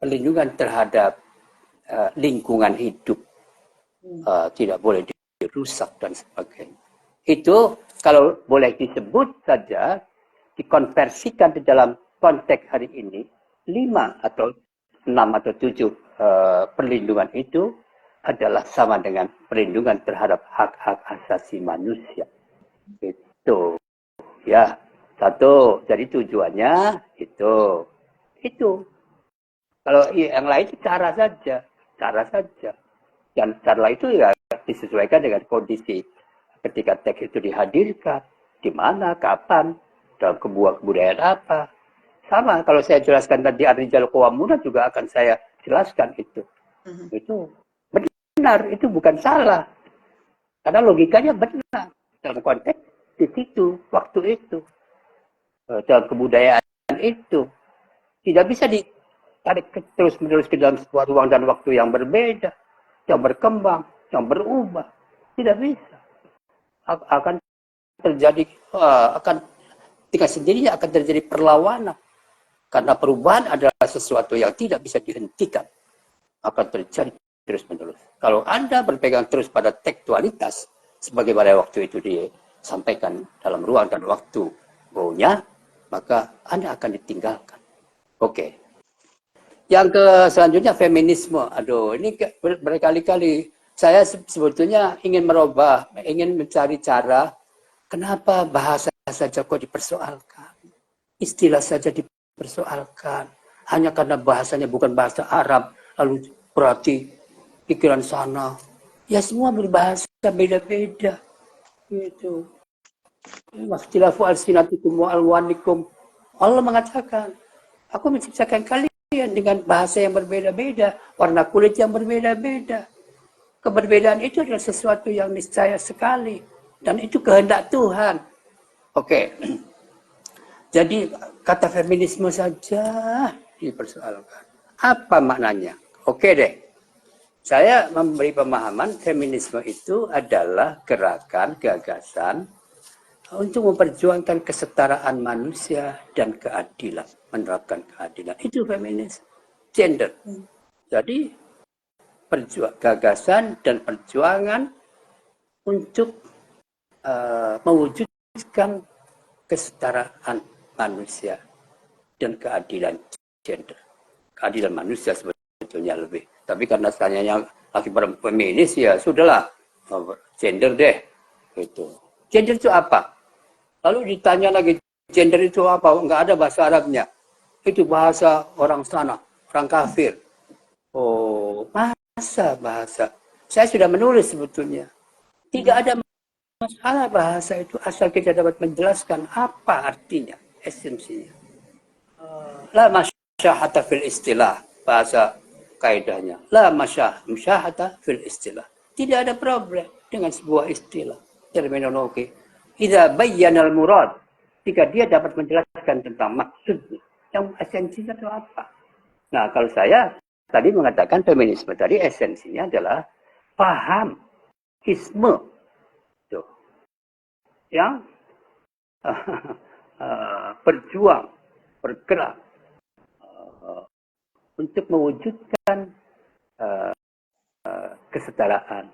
perlindungan terhadap lingkungan hidup. Tidak boleh dirusak dan sebagainya. Itu kalau boleh disebut saja, dikonversikan di dalam konteks hari ini, 5 atau 6 atau 7 perlindungan itu adalah sama dengan perlindungan terhadap hak-hak asasi manusia. Itu. Ya, 1. Jadi tujuannya itu. Kalau yang lain itu cara saja. Dan cara itu ya disesuaikan dengan kondisi ketika teks itu dihadirkan, di mana, kapan, dalam kebudayaan apa. Sama kalau saya jelaskan tadi Ar-Rijal Qawwamuna juga akan saya jelaskan itu. Itu benar, itu bukan salah. Karena logikanya benar dalam konteks di situ, waktu itu, dalam kebudayaan itu. Tidak bisa ditarik terus-menerus ke dalam sebuah ruang dan waktu yang berbeda, yang berkembang, yang berubah. Tidak bisa. Akan terjadi, akan dengan sendirinya akan terjadi perlawanan. Karena perubahan adalah sesuatu yang tidak bisa dihentikan. Akan terjadi terus-menerus. Kalau Anda berpegang terus pada tekstualitas, sebagaimana waktu itu disampaikan dalam ruang dan waktu maunya, maka Anda akan ditinggalkan. Oke. Yang selanjutnya feminisme. Aduh, ini berkali-kali saya sebetulnya ingin merubah, ingin mencari cara kenapa bahasa saja kok dipersoalkan. Istilah saja dipersoalkan. Hanya karena bahasanya bukan bahasa Arab, lalu berarti pikiran sana. Ya semua berbahasa beda-beda. Gitu. Wakhtilafu alsinatikum wa alwanikum. Allah mengatakan, aku menciptakan kalian dengan bahasa yang berbeda-beda, warna kulit yang berbeda-beda. Keberbedaan itu adalah sesuatu yang niscaya sekali. Dan itu kehendak Tuhan. Oke. Jadi kata feminisme saja dipersoalkan. Apa maknanya? Oke deh. Saya memberi pemahaman feminisme itu adalah gerakan, gagasan untuk memperjuangkan kesetaraan manusia dan keadilan. Menerapkan keadilan. Itu feminis. Gender. Jadi gagasan dan perjuangan untuk mewujudkan kesetaraan manusia dan keadilan gender. Keadilan manusia sebetulnya lebih. Tapi karena saya yang laki feminis ya sudahlah gender deh. Gitu. Gender itu apa? Lalu ditanya lagi gender itu apa? Enggak ada bahasa Arabnya. Itu bahasa orang sana, orang kafir. Oh, bahasa. Saya sudah menulis sebetulnya. Tidak ada masalah bahasa itu asal kita dapat menjelaskan apa artinya, esensinya. La masyahata fil istilah, bahasa kaidahnya. La masyahata fil istilah. Tidak ada problem dengan sebuah istilah, terminologi. Idza bayyana al-murad, jika dia dapat menjelaskan tentang maksudnya, yang esensinya itu apa. Nah, kalau saya tadi mengatakan feminisme tadi esensinya adalah paham, isme, tuh, yang berjuang, bergerak untuk mewujudkan kesetaraan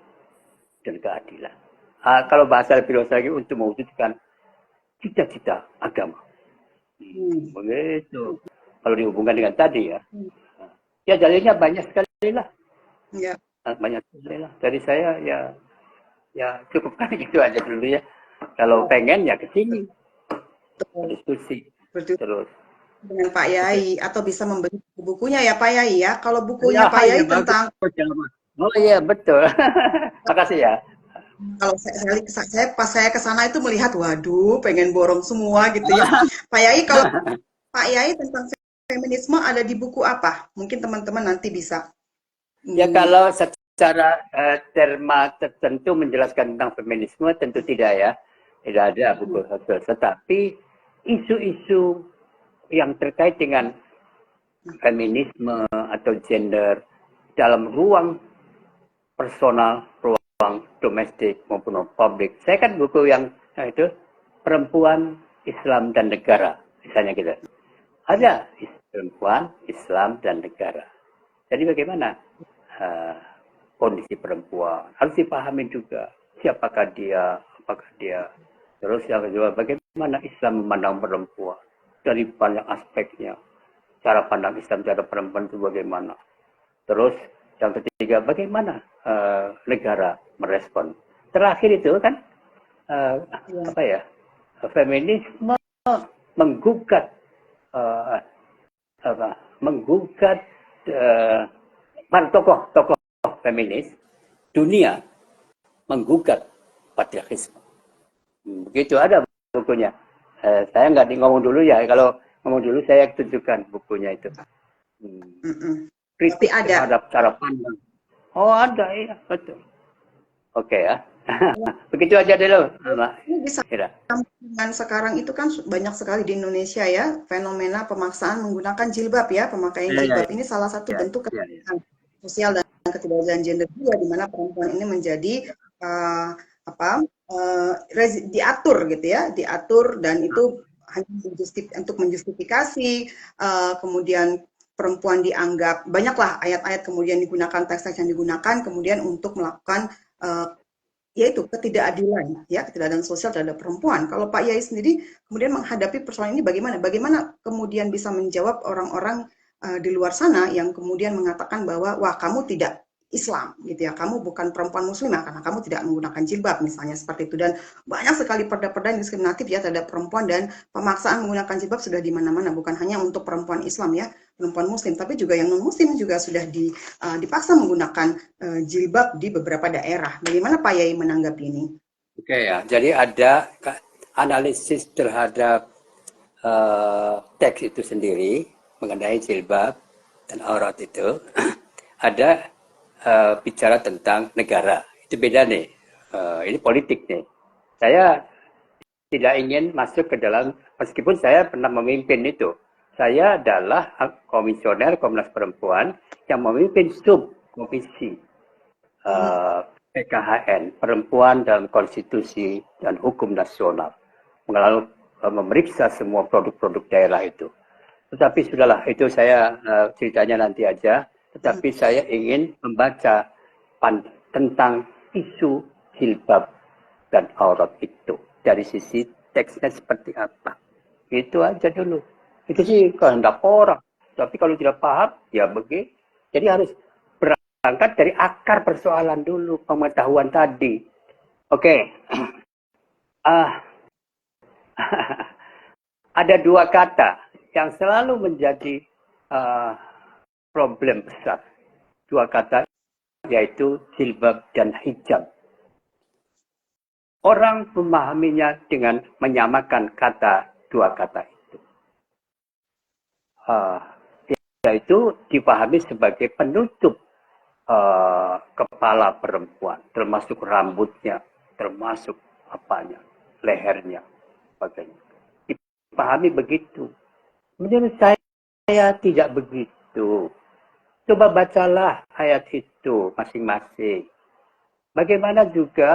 dan keadilan. Kalau bahasa filosofi untuk mewujudkan cita-cita agama. Begitu. Kalau dihubungkan dengan tadi ya. Ya dalilnya banyak sekali lah. Ya. Banyak sekali lah. Dari saya ya cukupkan gitu aja dulu ya. Kalau pengen ya ke sini. Diskusi. Terus dengan Pak Yai atau bisa membeli bukunya ya Pak Yai ya. Kalau bukunya Pak Yai tentang oh iya betul. Makasih ya. Kalau saya pas saya ke sana itu melihat, waduh, pengen borong semua gitu ya. Pak Yai, kalau Pak Yai tentang feminisme ada di buku apa? Mungkin teman-teman nanti bisa. Ya kalau secara terma tertentu menjelaskan tentang feminisme tentu tidak ya. Tidak ada buku khusus. Tetapi isu-isu yang terkait dengan feminisme atau gender dalam ruang personal, ruang domestik maupun publik. Saya kan buku yang itu Perempuan, Islam dan Negara, misalnya gitu. Ada perempuan, Islam dan negara. Jadi bagaimana kondisi perempuan harus dipahami juga. Siapakah dia, apakah dia. Terus yang kedua, bagaimana Islam memandang perempuan dari banyak aspeknya. Cara pandang Islam terhadap perempuan itu bagaimana. Terus yang ketiga, bagaimana negara merespon. Terakhir itu kan apa ya, feminisme menggugat menggugat tokoh-tokoh feminis dunia menggugat patriarkisme. Begitu ada bukunya. Saya nggak ngomong dulu ya. Kalau ngomong dulu saya tunjukkan bukunya itu. Kritik terhadap cara pandang. Oh ada, iya betul. Oke ya. Begitu aja dulu, Mbak. Ini bisa dengan sekarang itu kan banyak sekali di Indonesia ya fenomena pemaksaan menggunakan jilbab ya, pemakaian jilbab ini salah satu bentuk kekerasan sosial dan ketidakadilan gender juga, di mana perempuan ini menjadi apa diatur gitu ya, diatur dan itu hanya untuk menjustifikasi kemudian perempuan dianggap banyaklah ayat-ayat kemudian digunakan teks-teks yang digunakan kemudian untuk melakukan yaitu ketidakadilan ya ketidakadilan sosial terhadap perempuan. Kalau Pak Yai sendiri kemudian menghadapi persoalan ini bagaimana? Bagaimana kemudian bisa menjawab orang-orang di luar sana yang kemudian mengatakan bahwa wah kamu tidak Islam gitu ya, kamu bukan perempuan muslimah karena kamu tidak menggunakan jilbab misalnya seperti itu dan banyak sekali perda-perda yang diskriminatif ya terhadap perempuan dan pemaksaan menggunakan jilbab sudah di mana-mana bukan hanya untuk perempuan Islam ya, perempuan muslim tapi juga yang non muslim juga sudah dipaksa menggunakan jilbab di beberapa daerah. Bagaimana Pak Yai menanggapi ini? Oke ya, jadi ada analisis terhadap teks itu sendiri mengenai jilbab dan aurat itu. Ada bicara tentang negara. Itu beda nih. Ini politik nih. Saya tidak ingin masuk ke dalam, meskipun saya pernah memimpin itu. Saya adalah komisioner Komnas Perempuan yang memimpin subkomisi PKHN, Perempuan dalam Konstitusi dan Hukum Nasional. Lalu memeriksa semua produk-produk daerah itu. Tetapi sudahlah, itu saya ceritanya nanti aja. Tetapi saya ingin membaca tentang isu jilbab dan aurat itu. Dari sisi teksnya seperti apa. Itu aja dulu. Itu sih kehendak orang. Tapi kalau tidak paham, ya begitu. Jadi harus berangkat dari akar persoalan dulu, pengetahuan tadi. Oke. Ada dua kata yang selalu menjadi problem besar. Dua kata yaitu jilbab dan hijab. Orang memahaminya dengan menyamakan dua kata itu. Yaitu dipahami sebagai penutup kepala perempuan, termasuk rambutnya, termasuk apanya, lehernya, sebagainya. Dipahami begitu. Menurut saya tidak begitu. Coba bacalah ayat itu masing-masing. Bagaimana juga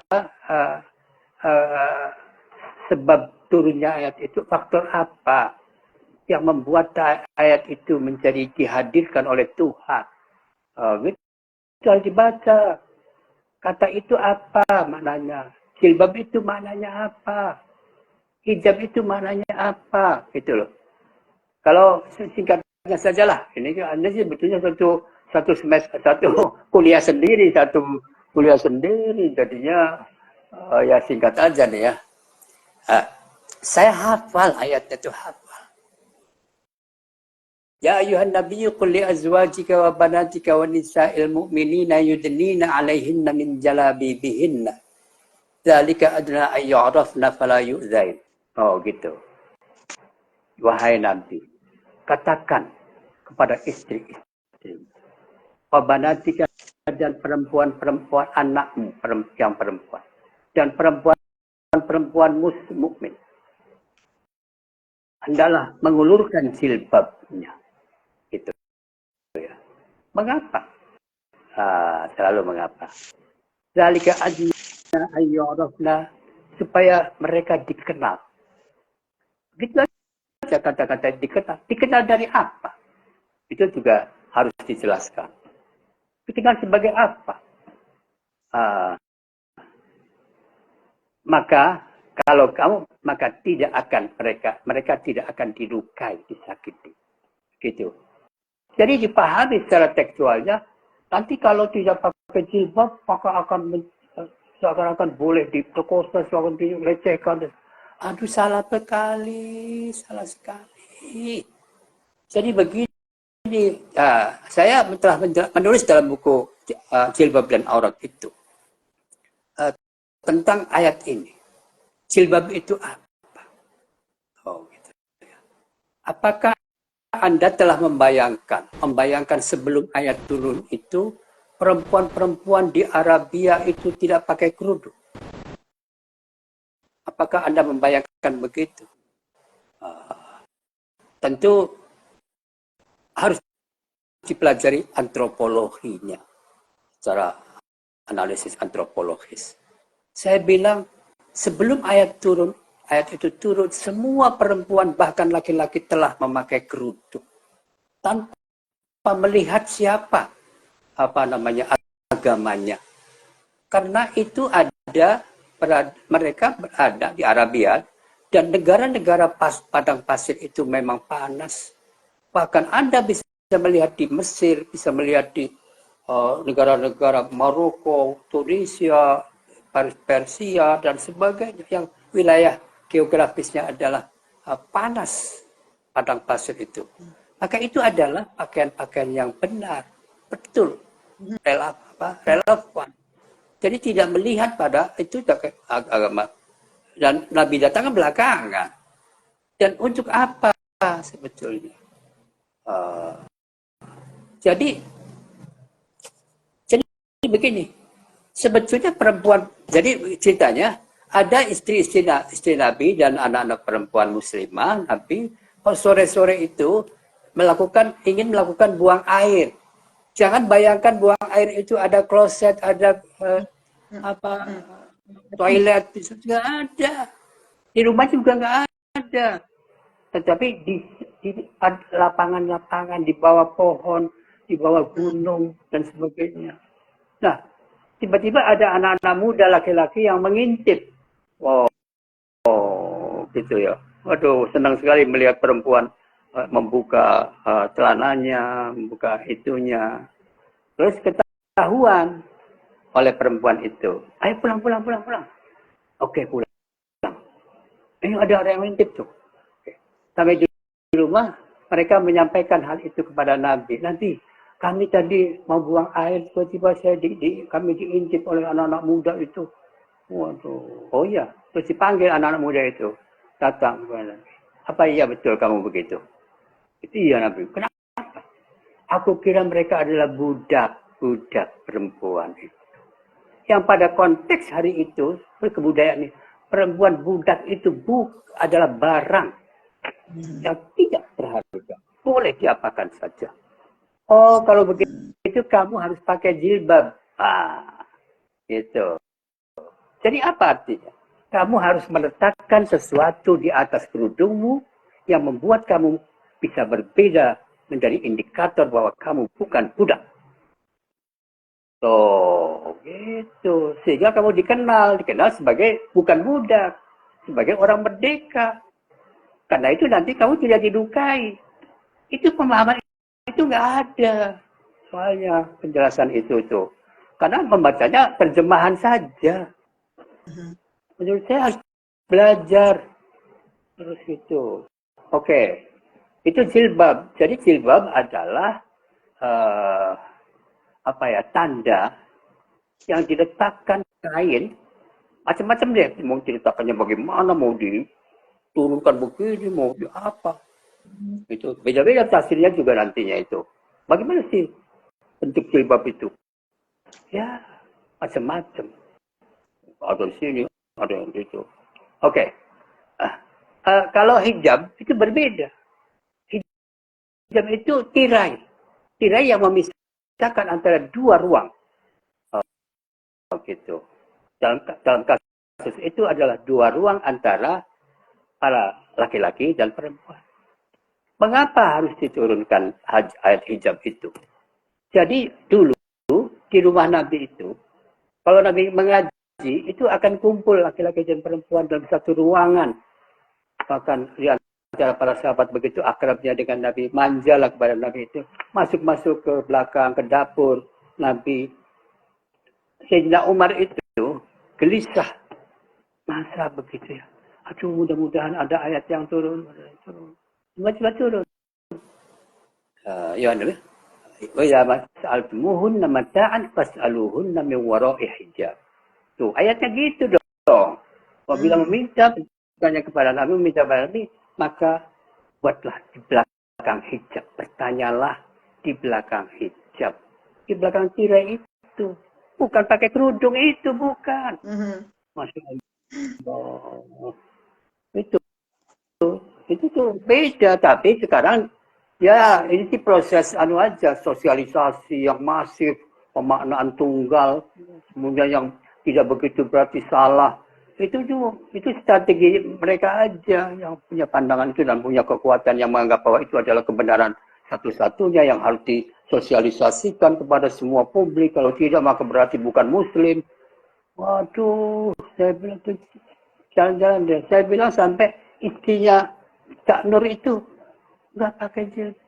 sebab turunnya ayat itu, faktor apa yang membuat ayat itu menjadi dihadirkan oleh Tuhan. Itu harus dibaca. Kata itu apa maknanya? Jilbab itu maknanya apa? Hijab itu maknanya apa? Gitu loh. Kalau singkatnya sajalah, ini Anda sih sebetulnya satu semester, satu kuliah sendiri, jadinya ya singkat aja nih ya. Saya hafal ayatnya itu hafal. Ya ayuhan nabiyyu qul li azwajika wa banatika wa nisa'il mu'minina yudnina 'alaihinna min jalabibihinna. Dzalika adna ay yu'rafna fala yu'zain. Oh gitu. Wahai Nabi, katakan kepada istri-istri, wabanatika dan perempuan-perempuan anakmu yang perempuan dan perempuan mukmin, hendaklah mengulurkan jilbabnya. Itu ya. Mengapa? Selalu mengapa? Zalika adna ayyurafna, supaya mereka dikenal. Gitu aja kata-kata dikenal. Dikenal dari apa? Itu juga harus dijelaskan. Dikenal sebagai apa? Maka kalau kamu, maka tidak akan mereka tidak akan dilukai, disakiti. Gitu. Jadi dipahami secara tekstualnya, nanti kalau tidak pakai jilbab, maka akan boleh diperkosa, akan dilecehkan. Aduh, salah sekali. Jadi begini, saya telah menulis dalam buku Jilbab dan Aurat itu tentang ayat ini. Jilbab itu apa? Oh, gitu. Apakah Anda telah membayangkan sebelum ayat turun itu, perempuan-perempuan di Arabia itu tidak pakai kerudung? Apakah Anda membayangkan begitu? Tentu harus dipelajari antropologinya, secara analisis antropologis. Saya bilang, sebelum ayat itu turun, semua perempuan bahkan laki-laki telah memakai kerudung tanpa melihat siapa agamanya. Karena itu mereka berada di Arabia dan negara-negara padang pasir itu memang panas. Bahkan Anda bisa melihat di Mesir, bisa melihat di negara-negara Maroko, Tunisia, Persia, dan sebagainya yang wilayah geografisnya adalah panas padang pasir itu. Maka itu adalah pakaian-pakaian yang benar, betul, relevan. Jadi tidak melihat pada itu agama. Dan Nabi datang belakangan. Dan untuk apa sebetulnya? Jadi begini, sebetulnya perempuan, jadi ceritanya ada istri Nabi dan anak-anak perempuan muslimah Nabi sore-sore itu ingin melakukan buang air. Jangan bayangkan buang air itu ada kloset, ada toilet, nggak ada. Di rumah juga nggak ada. Tetapi di lapangan-lapangan, di bawah pohon, di bawah gunung dan sebagainya. Nah, tiba-tiba ada anak-anak muda laki-laki yang mengintip. Oh, gitu ya. Waduh, senang sekali melihat perempuan membuka celananya, membuka itunya. Terus ketahuan oleh perempuan itu. Ayo pulang. Oke, pulang. Ini ada orang yang mengintip tuh. Oke. Sampai di rumah, mereka menyampaikan hal itu kepada Nabi. Nanti kami tadi mau buang air, tiba-tiba kami diintip oleh anak-anak muda itu. Waduh, oh iya. Terus dipanggil anak-anak muda itu. Datang kepada Nabi. Apa iya betul kamu begitu? Itu iya Nabi. Kenapa? Aku kira mereka adalah budak perempuan itu. Yang pada konteks hari itu, kebudayaan ini, perempuan budak itu adalah barang yang tidak berharga. Boleh diapakan saja. Oh, kalau begitu kamu harus pakai jilbab. Gitu. Jadi apa artinya? Kamu harus meletakkan sesuatu di atas kerudungmu yang membuat kamu bisa berbeda menjadi indikator bahwa kamu bukan budak. Gitu. Sehingga kamu dikenal sebagai bukan budak, sebagai orang merdeka. Karena itu nanti kamu tidak dilukai. Itu pemahaman itu nggak ada. Soalnya penjelasan itu tuh. Karena membacanya terjemahan saja. Menurut saya harus belajar. Terus itu. Oke. Itu jilbab. Jadi jilbab adalah tanda yang diletakkan kain. Macam-macam deh. Mau diletakkannya bagaimana, mau diturunkan begini, mau di apa. Itu beda-beda tafsirnya juga nantinya itu. Bagaimana sih bentuk jilbab itu? Ya, macam-macam. Ada di sini, ada yang itu. Oke. Kalau hijab itu berbeda. Hijab itu tirai yang memisahkan antara dua ruang. Gitu. Dalam kasus itu adalah dua ruang antara para laki-laki dan perempuan. Mengapa harus diturunkan ayat hijab itu? Jadi dulu di rumah Nabi itu, kalau Nabi mengaji, itu akan kumpul laki-laki dan perempuan dalam satu ruangan. Bahkan di antara para sahabat begitu akrabnya dengan Nabi, manjalah kepada Nabi itu. Masuk-masuk ke belakang, ke dapur Nabi. Sayyidina Umar itu gelisah. Masa begitu ya? Aduh, mudah-mudahan ada ayat yang turun. Tiba-tiba turun. Ya Nabi. Wa ya mas'altumuhunna mata'an fas'aluhunna min wara'i hijab. Tuh, ayatnya gitu dong. Apabila meminta kepada Nabi, maka buatlah di belakang hijab. Bertanyalah di belakang hijab. Di belakang tirai itu. Bukan pakai kerudung itu, bukan. Masya Allah. Itu tuh beda. Tapi sekarang, ya ini proses aja, sosialisasi yang masif, pemaknaan tunggal, kemudian yang tidak begitu berarti salah. Itu strategi mereka aja yang punya pandangan itu dan punya kekuatan yang menganggap bahwa itu adalah kebenaran satu-satunya yang harus disosialisasikan kepada semua publik. Kalau tidak maka berarti bukan Muslim. Waduh, saya bilang tuh jalan-jalan deh. Saya bilang sampai istrinya Cak Nur itu nggak pakai jilbab,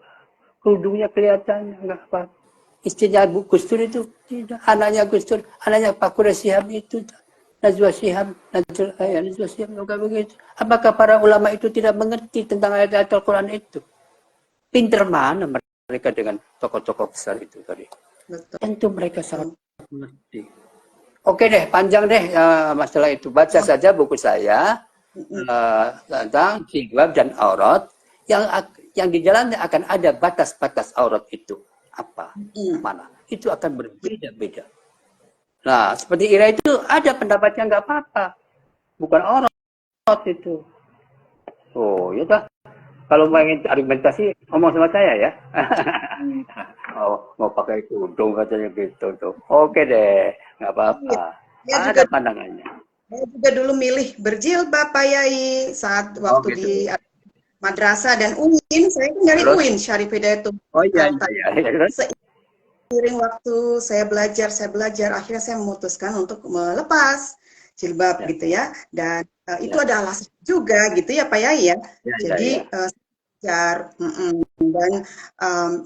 kerudungnya kelihatan nggak apa. Istrinya Bu Gus Dur itu tidak, anaknya Gus Dur, anaknya Pak Quraish Shihab itu. Najwa Shihab, Najwa Shihab juga begitu. Apakah para ulama itu tidak mengerti tentang ayat-ayat Al-Quran itu? Pinter mana mereka dengan tokoh-tokoh besar itu tadi? Betul. Tentu mereka sangat mengerti. Oke deh, panjang deh masalah itu. Baca saja buku saya tentang jilbab dan aurat. Yang di dalamnya akan ada batas-batas aurat itu. Apa? Mana? Itu akan berbeda-beda. Nah, seperti Ira itu ada pendapatnya nggak apa-apa. Bukan aurat itu. Oh, ya dah. Kalau mau ingin argumentasi, ngomong sama saya ya. Oh, mau pakai kerudung katanya gitu tuh. Oke deh, nggak apa-apa. Ya, Ada pandangannya. Saya juga dulu milih berjilbab Pak Yai saat waktu gitu. di madrasah dan UIN. Saya kan dari UIN, Syarif Hidayatullah. Oh iya. Seiring waktu saya belajar, akhirnya saya memutuskan untuk melepas jilbab gitu ya. Dan itu ada alasan juga gitu ya Pak Yai ya. Jadi dan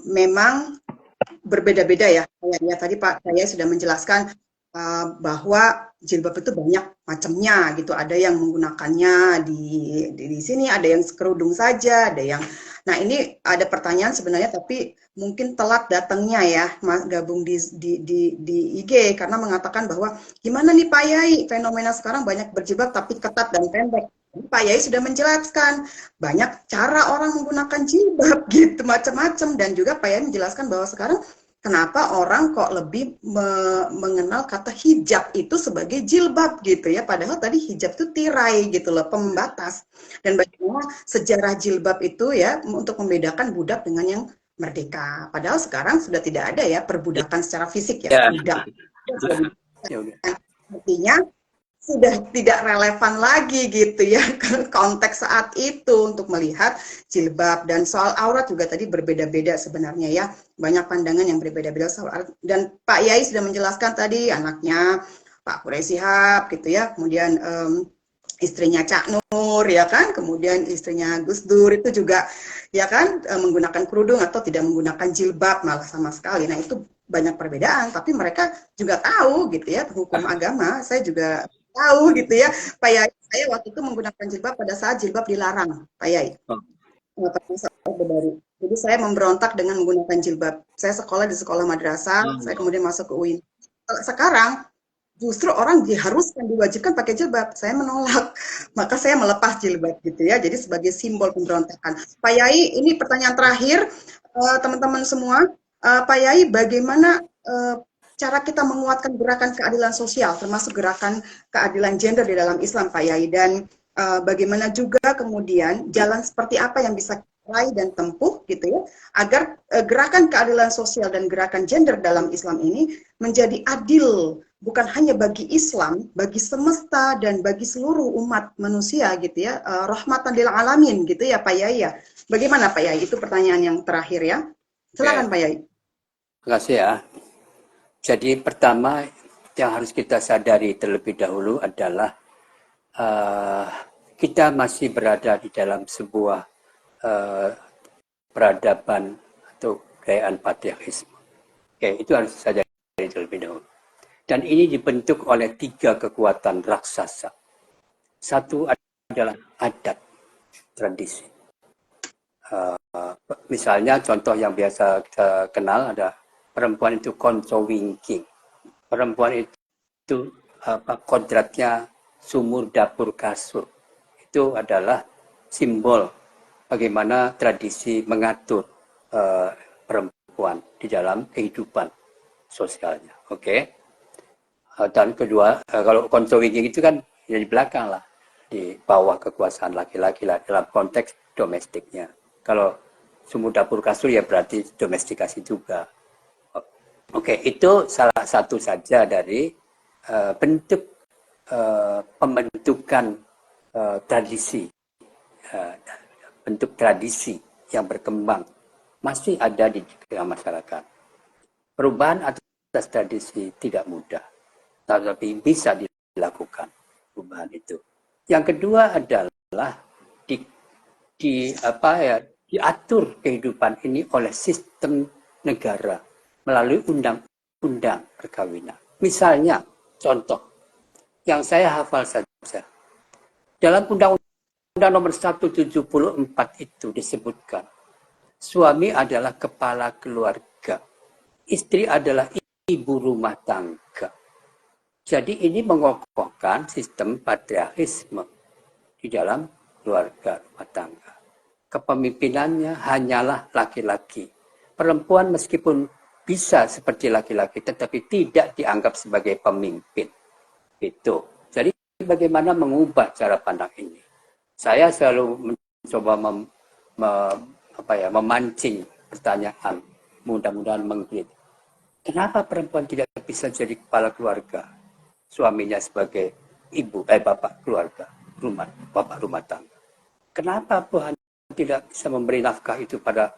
memang berbeda-beda ya. Tadi Pak Yai sudah menjelaskan bahwa jilbab itu banyak macamnya gitu. Ada yang menggunakannya di sini, ada yang kerudung saja, ada yang. Nah ini ada pertanyaan sebenarnya, tapi mungkin telat datangnya ya, gabung di IG karena mengatakan bahwa gimana nih Pak Yai, fenomena sekarang banyak berjilbab tapi ketat dan pendek. Pak Yai sudah menjelaskan banyak cara orang menggunakan jilbab gitu, macam-macam, dan juga Pak Yai menjelaskan bahwa sekarang kenapa orang kok lebih mengenal kata hijab itu sebagai jilbab gitu ya, padahal tadi hijab itu tirai gitu loh, pembatas. Dan bagaimana sejarah jilbab itu ya untuk membedakan budak dengan yang merdeka. Padahal sekarang sudah tidak ada ya perbudakan secara fisik ya, budak. Artinya sudah tidak relevan lagi gitu ya konteks saat itu untuk melihat jilbab. Dan soal aurat juga tadi berbeda-beda sebenarnya ya, banyak pandangan yang berbeda-beda soal aurat. Dan Pak Yai sudah menjelaskan tadi anaknya Pak Quraish Shihab gitu ya, kemudian istrinya Cak Nur ya kan, kemudian istrinya Gus Dur itu juga ya kan menggunakan kerudung atau tidak menggunakan jilbab malah sama sekali. Nah itu banyak perbedaan, tapi mereka juga tahu gitu ya hukum agama. Saya juga tahu gitu ya, Pak Yai. Saya waktu itu menggunakan jilbab pada saat jilbab dilarang, Pak Yai. Jadi saya memberontak dengan menggunakan jilbab. Saya sekolah di sekolah madrasah, saya kemudian masuk ke UIN. Sekarang justru orang diharuskan, diwajibkan pakai jilbab. Saya menolak, maka saya melepas jilbab gitu ya. Jadi sebagai simbol pemberontakan. Pak Yai, ini pertanyaan terakhir, teman-teman semua. Pak Yai, bagaimana cara kita menguatkan gerakan keadilan sosial, termasuk gerakan keadilan gender di dalam Islam, Pak Yai, dan bagaimana juga kemudian jalan seperti apa yang bisa kita raih dan tempuh gitu ya, agar gerakan keadilan sosial dan gerakan gender dalam Islam ini menjadi adil, bukan hanya bagi Islam, bagi semesta dan bagi seluruh umat manusia gitu ya, rahmatan lil alamin gitu ya Pak Yai ya. Bagaimana Pak Yai? Itu pertanyaan yang terakhir ya. Silakan Pak Yai. Terima kasih ya. Jadi pertama yang harus kita sadari terlebih dahulu adalah kita masih berada di dalam sebuah peradaban atau gayaan patriarkisme. Oke, itu harus sadari terlebih dahulu. Dan ini dibentuk oleh 3 kekuatan raksasa. Satu adalah adat, tradisi. Misalnya contoh yang biasa kita kenal ada perempuan itu konsowingking. Perempuan itu kodratnya sumur dapur kasur. Itu adalah simbol bagaimana tradisi mengatur perempuan di dalam kehidupan sosialnya. Oke. Dan kedua, kalau konsowingking itu kan di belakang lah, di bawah kekuasaan laki-laki lah dalam konteks domestiknya. Kalau sumur dapur kasur ya berarti domestikasi juga. Oke, itu salah satu saja dari bentuk pembentukan tradisi, bentuk tradisi yang berkembang masih ada di tengah masyarakat. Perubahan atas tradisi tidak mudah, tapi bisa dilakukan perubahan itu. Yang kedua adalah diatur kehidupan ini oleh sistem negara melalui undang-undang perkawinan. Misalnya, contoh yang saya hafal saja. Dalam Undang-Undang Nomor 174 itu disebutkan, suami adalah kepala keluarga, istri adalah ibu rumah tangga. Jadi ini mengokohkan sistem patriarkisme di dalam keluarga rumah tangga. Kepemimpinannya hanyalah laki-laki. Perempuan meskipun bisa seperti laki-laki, tetapi tidak dianggap sebagai pemimpin. Itu. Jadi bagaimana mengubah cara pandang ini? Saya selalu mencoba memancing pertanyaan, mudah-mudahan mengkritik. Kenapa perempuan tidak bisa jadi kepala keluarga? Suaminya sebagai bapak keluarga, bapak rumah tangga. Kenapa Tuhan tidak bisa memberi nafkah itu pada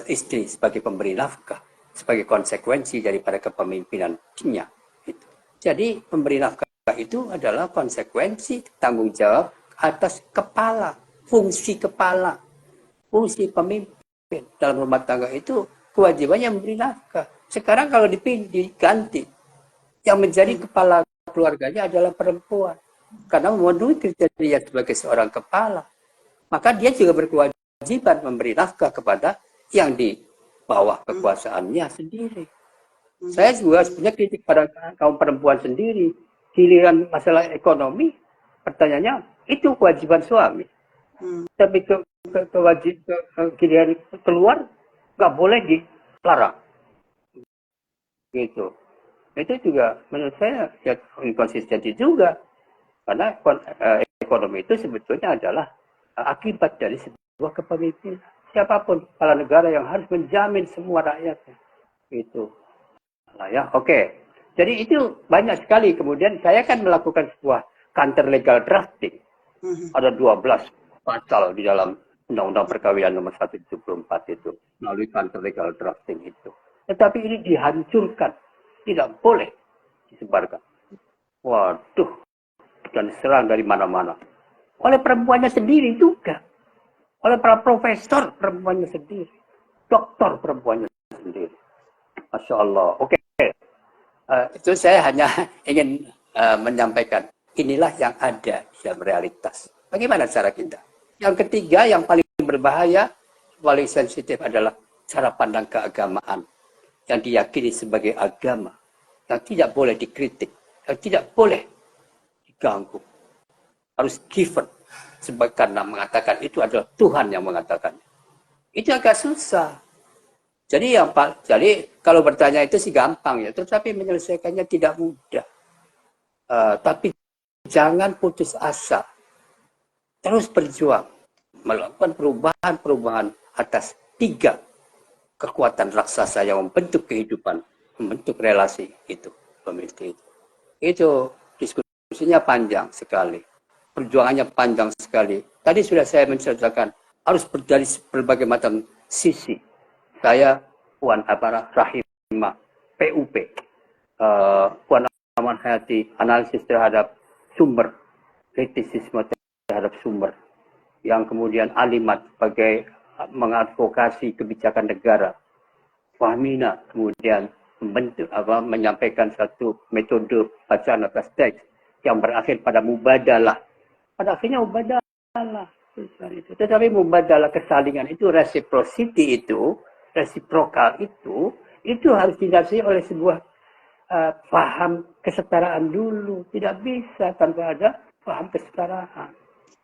istri sebagai pemberi nafkah, sebagai konsekuensi daripada kepemimpinannya? Itu. Jadi pemberi nafkah itu adalah konsekuensi tanggung jawab atas kepala, fungsi pemimpin dalam rumah tangga itu kewajibannya memberi nafkah. Sekarang kalau diganti, yang menjadi kepala keluarganya adalah perempuan karena memenuhi kriteria sebagai seorang kepala, maka dia juga berkewajiban memberi nafkah kepada yang di bawah kekuasaannya sendiri. Saya juga sebenarnya kritik pada kaum perempuan sendiri. Giliran masalah ekonomi, pertanyaannya itu kewajiban suami. Tapi giliran keluar nggak boleh dilarang. Gitu. Itu juga menurut saya ya inkonsistensi juga. Karena ekonomi itu sebetulnya adalah akibat dari sebuah kepemimpinan. Siapapun kepala negara yang harus menjamin semua rakyatnya. Itu. Nah, ya, oke. Jadi itu banyak sekali. Kemudian saya kan melakukan sebuah counter legal drafting. Ada 12 pasal di dalam Undang-Undang Perkawinan Nomor 174 itu. Melalui counter legal drafting itu. Tetapi ini dihancurkan. Tidak boleh disebarkan. Waduh. Dan diserang dari mana-mana. Oleh perempuannya sendiri juga. Oleh para profesor perempuannya sendiri. Doktor perempuannya sendiri. Masya Allah. Oke. Itu saya hanya ingin menyampaikan. Inilah yang ada dalam realitas. Bagaimana cara kita? Yang ketiga, yang paling berbahaya, paling sensitif adalah cara pandang keagamaan. Yang diyakini sebagai agama. Yang tidak boleh dikritik. Yang tidak boleh diganggu. Harus given. Sebab karena mengatakan itu adalah Tuhan yang mengatakan. Itu agak susah. Jadi kalau bertanya itu sih gampang ya, tetapi menyelesaikannya tidak mudah. Tapi jangan putus asa. Terus berjuang. Melakukan perubahan-perubahan atas 3 kekuatan raksasa yang membentuk kehidupan, membentuk relasi itu. Itu diskusinya panjang sekali. Perjuangannya panjang sekali. Tadi sudah saya menceritakan harus dari berbagai macam sisi. Saya Puan Rahimah, PUP, Puan Aman Hayati, analisis terhadap sumber, kritisisme terhadap sumber, yang kemudian Alimat sebagai mengadvokasi kebijakan negara, Fahmina kemudian menyampaikan satu metode bacaan atas teks yang berakhir pada mubadalah. Pada akhirnya mubadalah. Tetapi mubadalah kesalingan itu, reciprocity itu, resiprokal itu harus didasari oleh sebuah paham kesetaraan dulu. Tidak bisa tanpa ada paham kesetaraan.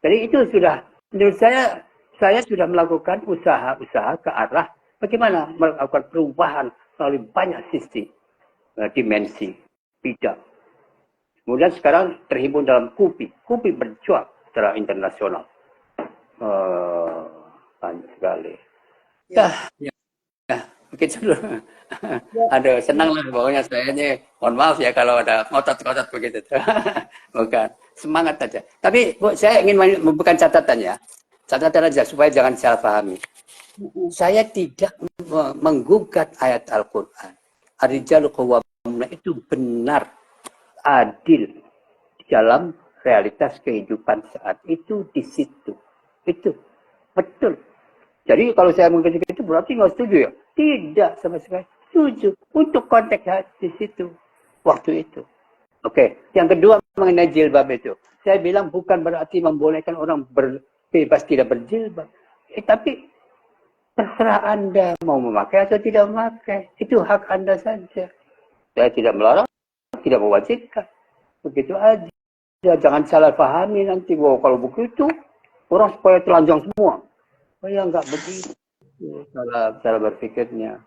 Jadi itu sudah, menurut saya sudah melakukan usaha-usaha ke arah bagaimana melakukan perubahan melalui banyak sisi, dimensi, bidang. Kemudian sekarang terhimpun dalam KUPI berjuang secara internasional. Banyak sekali. Ya, Begitu loh. Aduh, senang lah pokoknya saya ini. Mohon maaf ya kalau ada ngotot-ngotot begitu. Bukan, semangat aja. Tapi Bu, saya ingin membuka catatan ya. Catatan aja supaya jangan salah pahami. Saya tidak menggugat ayat Al-Quran. Ar-rijalu qawwamuna itu benar, adil dalam realitas kehidupan saat itu di situ. Itu betul. Jadi kalau saya mengkritik itu berarti nggak setuju ya? Tidak sama sekali. Setuju. Untuk konteks di situ. Waktu itu. Oke. Yang kedua mengenai jilbab itu. Saya bilang bukan berarti membolehkan orang bebas tidak berjilbab. Tapi terserah Anda mau memakai atau tidak memakai. Itu hak Anda saja. Saya tidak melarang, tidak mewajibkan. Begitu aja. Jangan salah pahami nanti. Wow, kalau begitu, orang supaya telanjang semua. Oh ya, nggak begitu cara berpikirnya.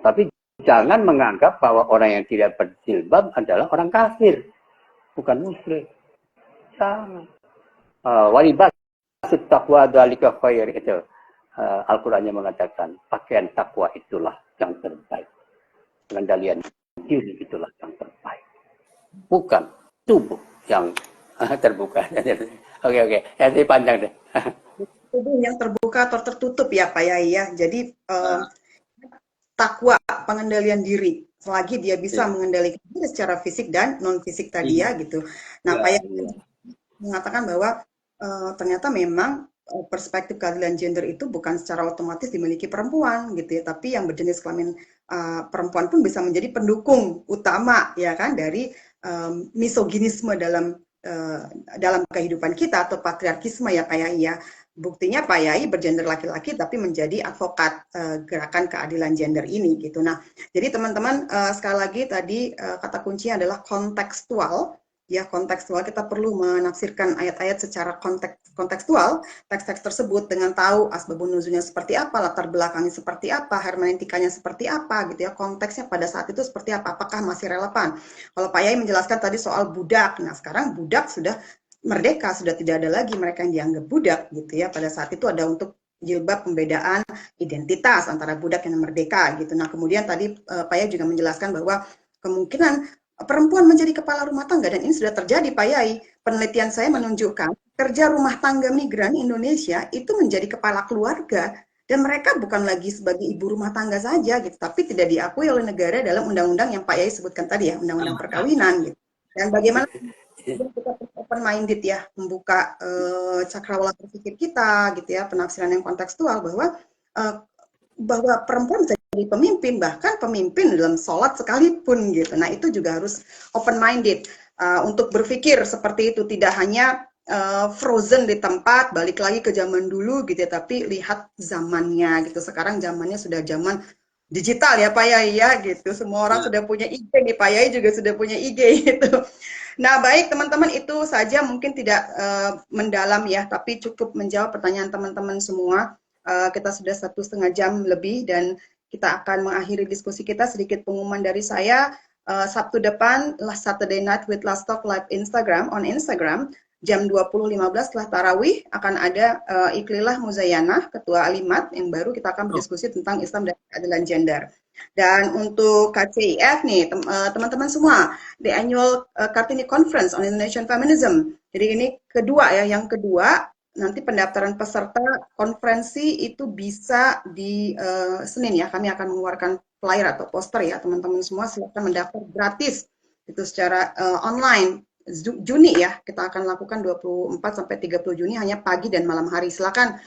Tapi jangan menganggap bahwa orang yang tidak berjilbab adalah orang kafir, bukan muslim. Jangan. Walibas taqwa dzalika khair itu. Al-Qur'annya mengatakan pakaian takwa itulah yang terbaik. Pengendalian diri itulah yang terbaik. Bukan tubuh yang terbuka. Oke. Jadi panjang deh. Tubuh yang terbuka atau tertutup ya Pak Yai ya. Jadi takwa, pengendalian diri. Selagi dia bisa mengendalikan diri secara fisik dan non fisik tadi ya gitu. Nah, Pak Yai mengatakan bahwa ternyata memang perspektif keadilan gender itu bukan secara otomatis dimiliki perempuan gitu ya, tapi yang berjenis kelamin perempuan pun bisa menjadi pendukung utama ya kan dari misoginisme dalam kehidupan kita atau patriarkisme ya Pak Yai ya. Buktinya Pak Yai bergender laki-laki tapi menjadi advokat gerakan keadilan gender ini gitu. Nah, jadi teman-teman sekali lagi tadi kata kuncinya adalah kontekstual. Ya, kontekstual kita perlu menafsirkan ayat-ayat secara kontekstual, teks-teks tersebut dengan tahu asbabun nuzulnya seperti apa, latar belakangnya seperti apa, hermeneutikanya seperti apa gitu ya, konteksnya pada saat itu seperti apa, apakah masih relevan. Kalau Pak Yai menjelaskan tadi soal budak, nah sekarang budak sudah merdeka, sudah tidak ada lagi mereka yang dianggap budak gitu ya. Pada saat itu ada untuk jilbab pembedaan identitas antara budak dan merdeka gitu. Nah, kemudian tadi Pak Yai juga menjelaskan bahwa kemungkinan perempuan menjadi kepala rumah tangga dan ini sudah terjadi Pak Yai. Penelitian saya menunjukkan kerja rumah tangga migran Indonesia itu menjadi kepala keluarga dan mereka bukan lagi sebagai ibu rumah tangga saja gitu, tapi tidak diakui oleh negara dalam undang-undang yang Pak Yai sebutkan tadi ya, undang-undang perkawinan gitu. Dan bagaimana kita open minded ya, membuka cakrawala berpikir kita gitu ya, penafsiran yang kontekstual bahwa perempuan bisa jadi pemimpin, bahkan pemimpin dalam sholat sekalipun gitu. Nah, itu juga harus open minded untuk berpikir seperti itu, tidak hanya frozen di tempat, balik lagi ke zaman dulu gitu ya, tapi lihat zamannya gitu. Sekarang zamannya sudah zaman digital ya Pak Yai ya gitu. Semua orang sudah punya IG nih, Pak Yai juga sudah punya IG gitu. Nah, baik teman-teman, itu saja mungkin tidak mendalam ya, tapi cukup menjawab pertanyaan teman-teman semua. Kita sudah 1,5 jam lebih dan kita akan mengakhiri diskusi kita. Sedikit pengumuman dari saya, Sabtu depan, Saturday Night with Last Talk Live Instagram, on Instagram, jam 20.15 setelah tarawih akan ada Iklilah Muzayanah, Ketua Alimat yang baru, kita akan berdiskusi tentang Islam dan keadilan gender. Dan untuk KCIF nih, teman-teman semua, the annual Kartini Conference on Indonesian Feminism. Jadi ini kedua ya, yang kedua nanti pendaftaran peserta konferensi itu bisa di Senin ya, kami akan mengeluarkan flyer atau poster ya, teman-teman semua silakan mendaftar gratis itu secara online. Juni ya, kita akan lakukan 24 sampai 30 Juni hanya pagi dan malam hari. Silakan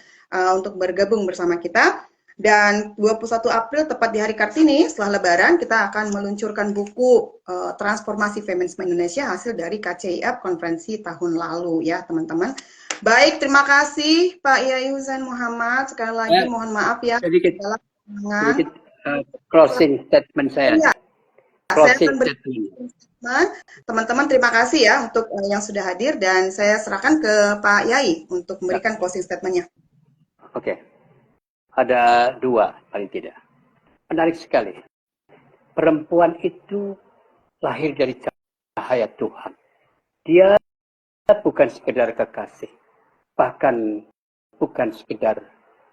untuk bergabung bersama kita. Dan 21 April tepat di hari Kartini setelah Lebaran kita akan meluncurkan buku Transformasi Feminisme Indonesia hasil dari KCIF konferensi tahun lalu ya teman-teman. Baik, terima kasih Pak Yai Husain Muhammad. Sekali lagi mohon maaf ya. Sedikit closing statement saya. Ya, closing saya akan statement. Teman-teman terima kasih ya untuk yang sudah hadir dan saya serahkan ke Pak Yai untuk memberikan closing statementnya. Oke. Ada dua paling tidak. Menarik sekali. Perempuan itu lahir dari cahaya Tuhan. Dia bukan sekedar kekasih. Bahkan bukan sekedar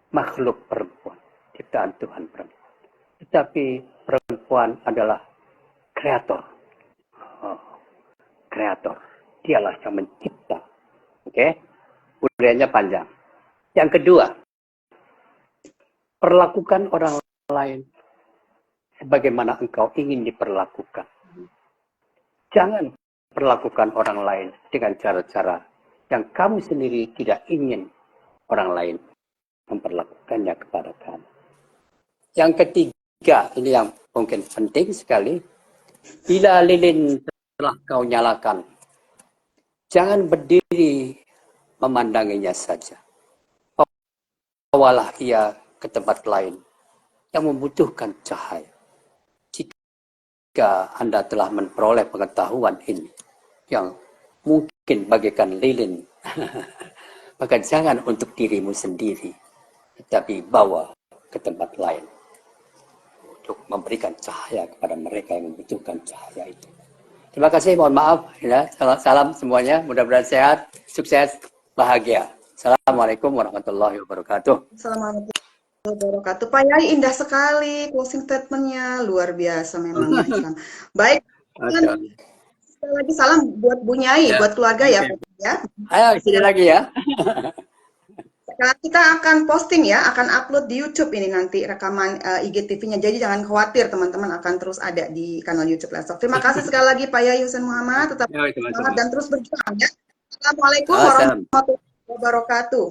makhluk perempuan. Ciptaan Tuhan perempuan. tetapi perempuan adalah kreator. Oh, kreator. Dialah yang mencipta. Oke? Uraiannya panjang. Yang kedua, perlakukan orang lain sebagaimana engkau ingin diperlakukan. Jangan perlakukan orang lain dengan cara-cara yang kamu sendiri tidak ingin orang lain memperlakukannya kepada kamu. Yang ketiga, ini yang mungkin penting sekali. Bila lilin telah kau nyalakan, jangan berdiri memandanginya saja. Bawalah ia ke tempat lain yang membutuhkan cahaya. Jika Anda telah memperoleh pengetahuan ini, yang mungkin bagaikan lilin, maka jangan untuk dirimu sendiri, tetapi bawa ke tempat lain untuk memberikan cahaya kepada mereka yang membutuhkan cahaya itu. Terima kasih, mohon maaf. Ya, salam semuanya, mudah-mudahan sehat, sukses, bahagia. Assalamualaikum warahmatullahi wabarakatuh. Assalamualaikum warahmatullahi wabarakatuh. Pak Yai, indah sekali closing statementnya, luar biasa memang ya Islam. Baik, sekali lagi salam buat Bu Nyai, buat keluarga ya, Pak ya. Ayo sini lagi ya. Kita akan posting ya, akan upload di YouTube ini nanti rekaman IGTV-nya. Jadi jangan khawatir teman-teman, akan terus ada di kanal YouTube Lesok. Terima kasih sekali lagi Pak Yai Husain Muhammad, tetap semangat dan terus berjuang ya. Assalamualaikum warahmatullahi wabarakatuh.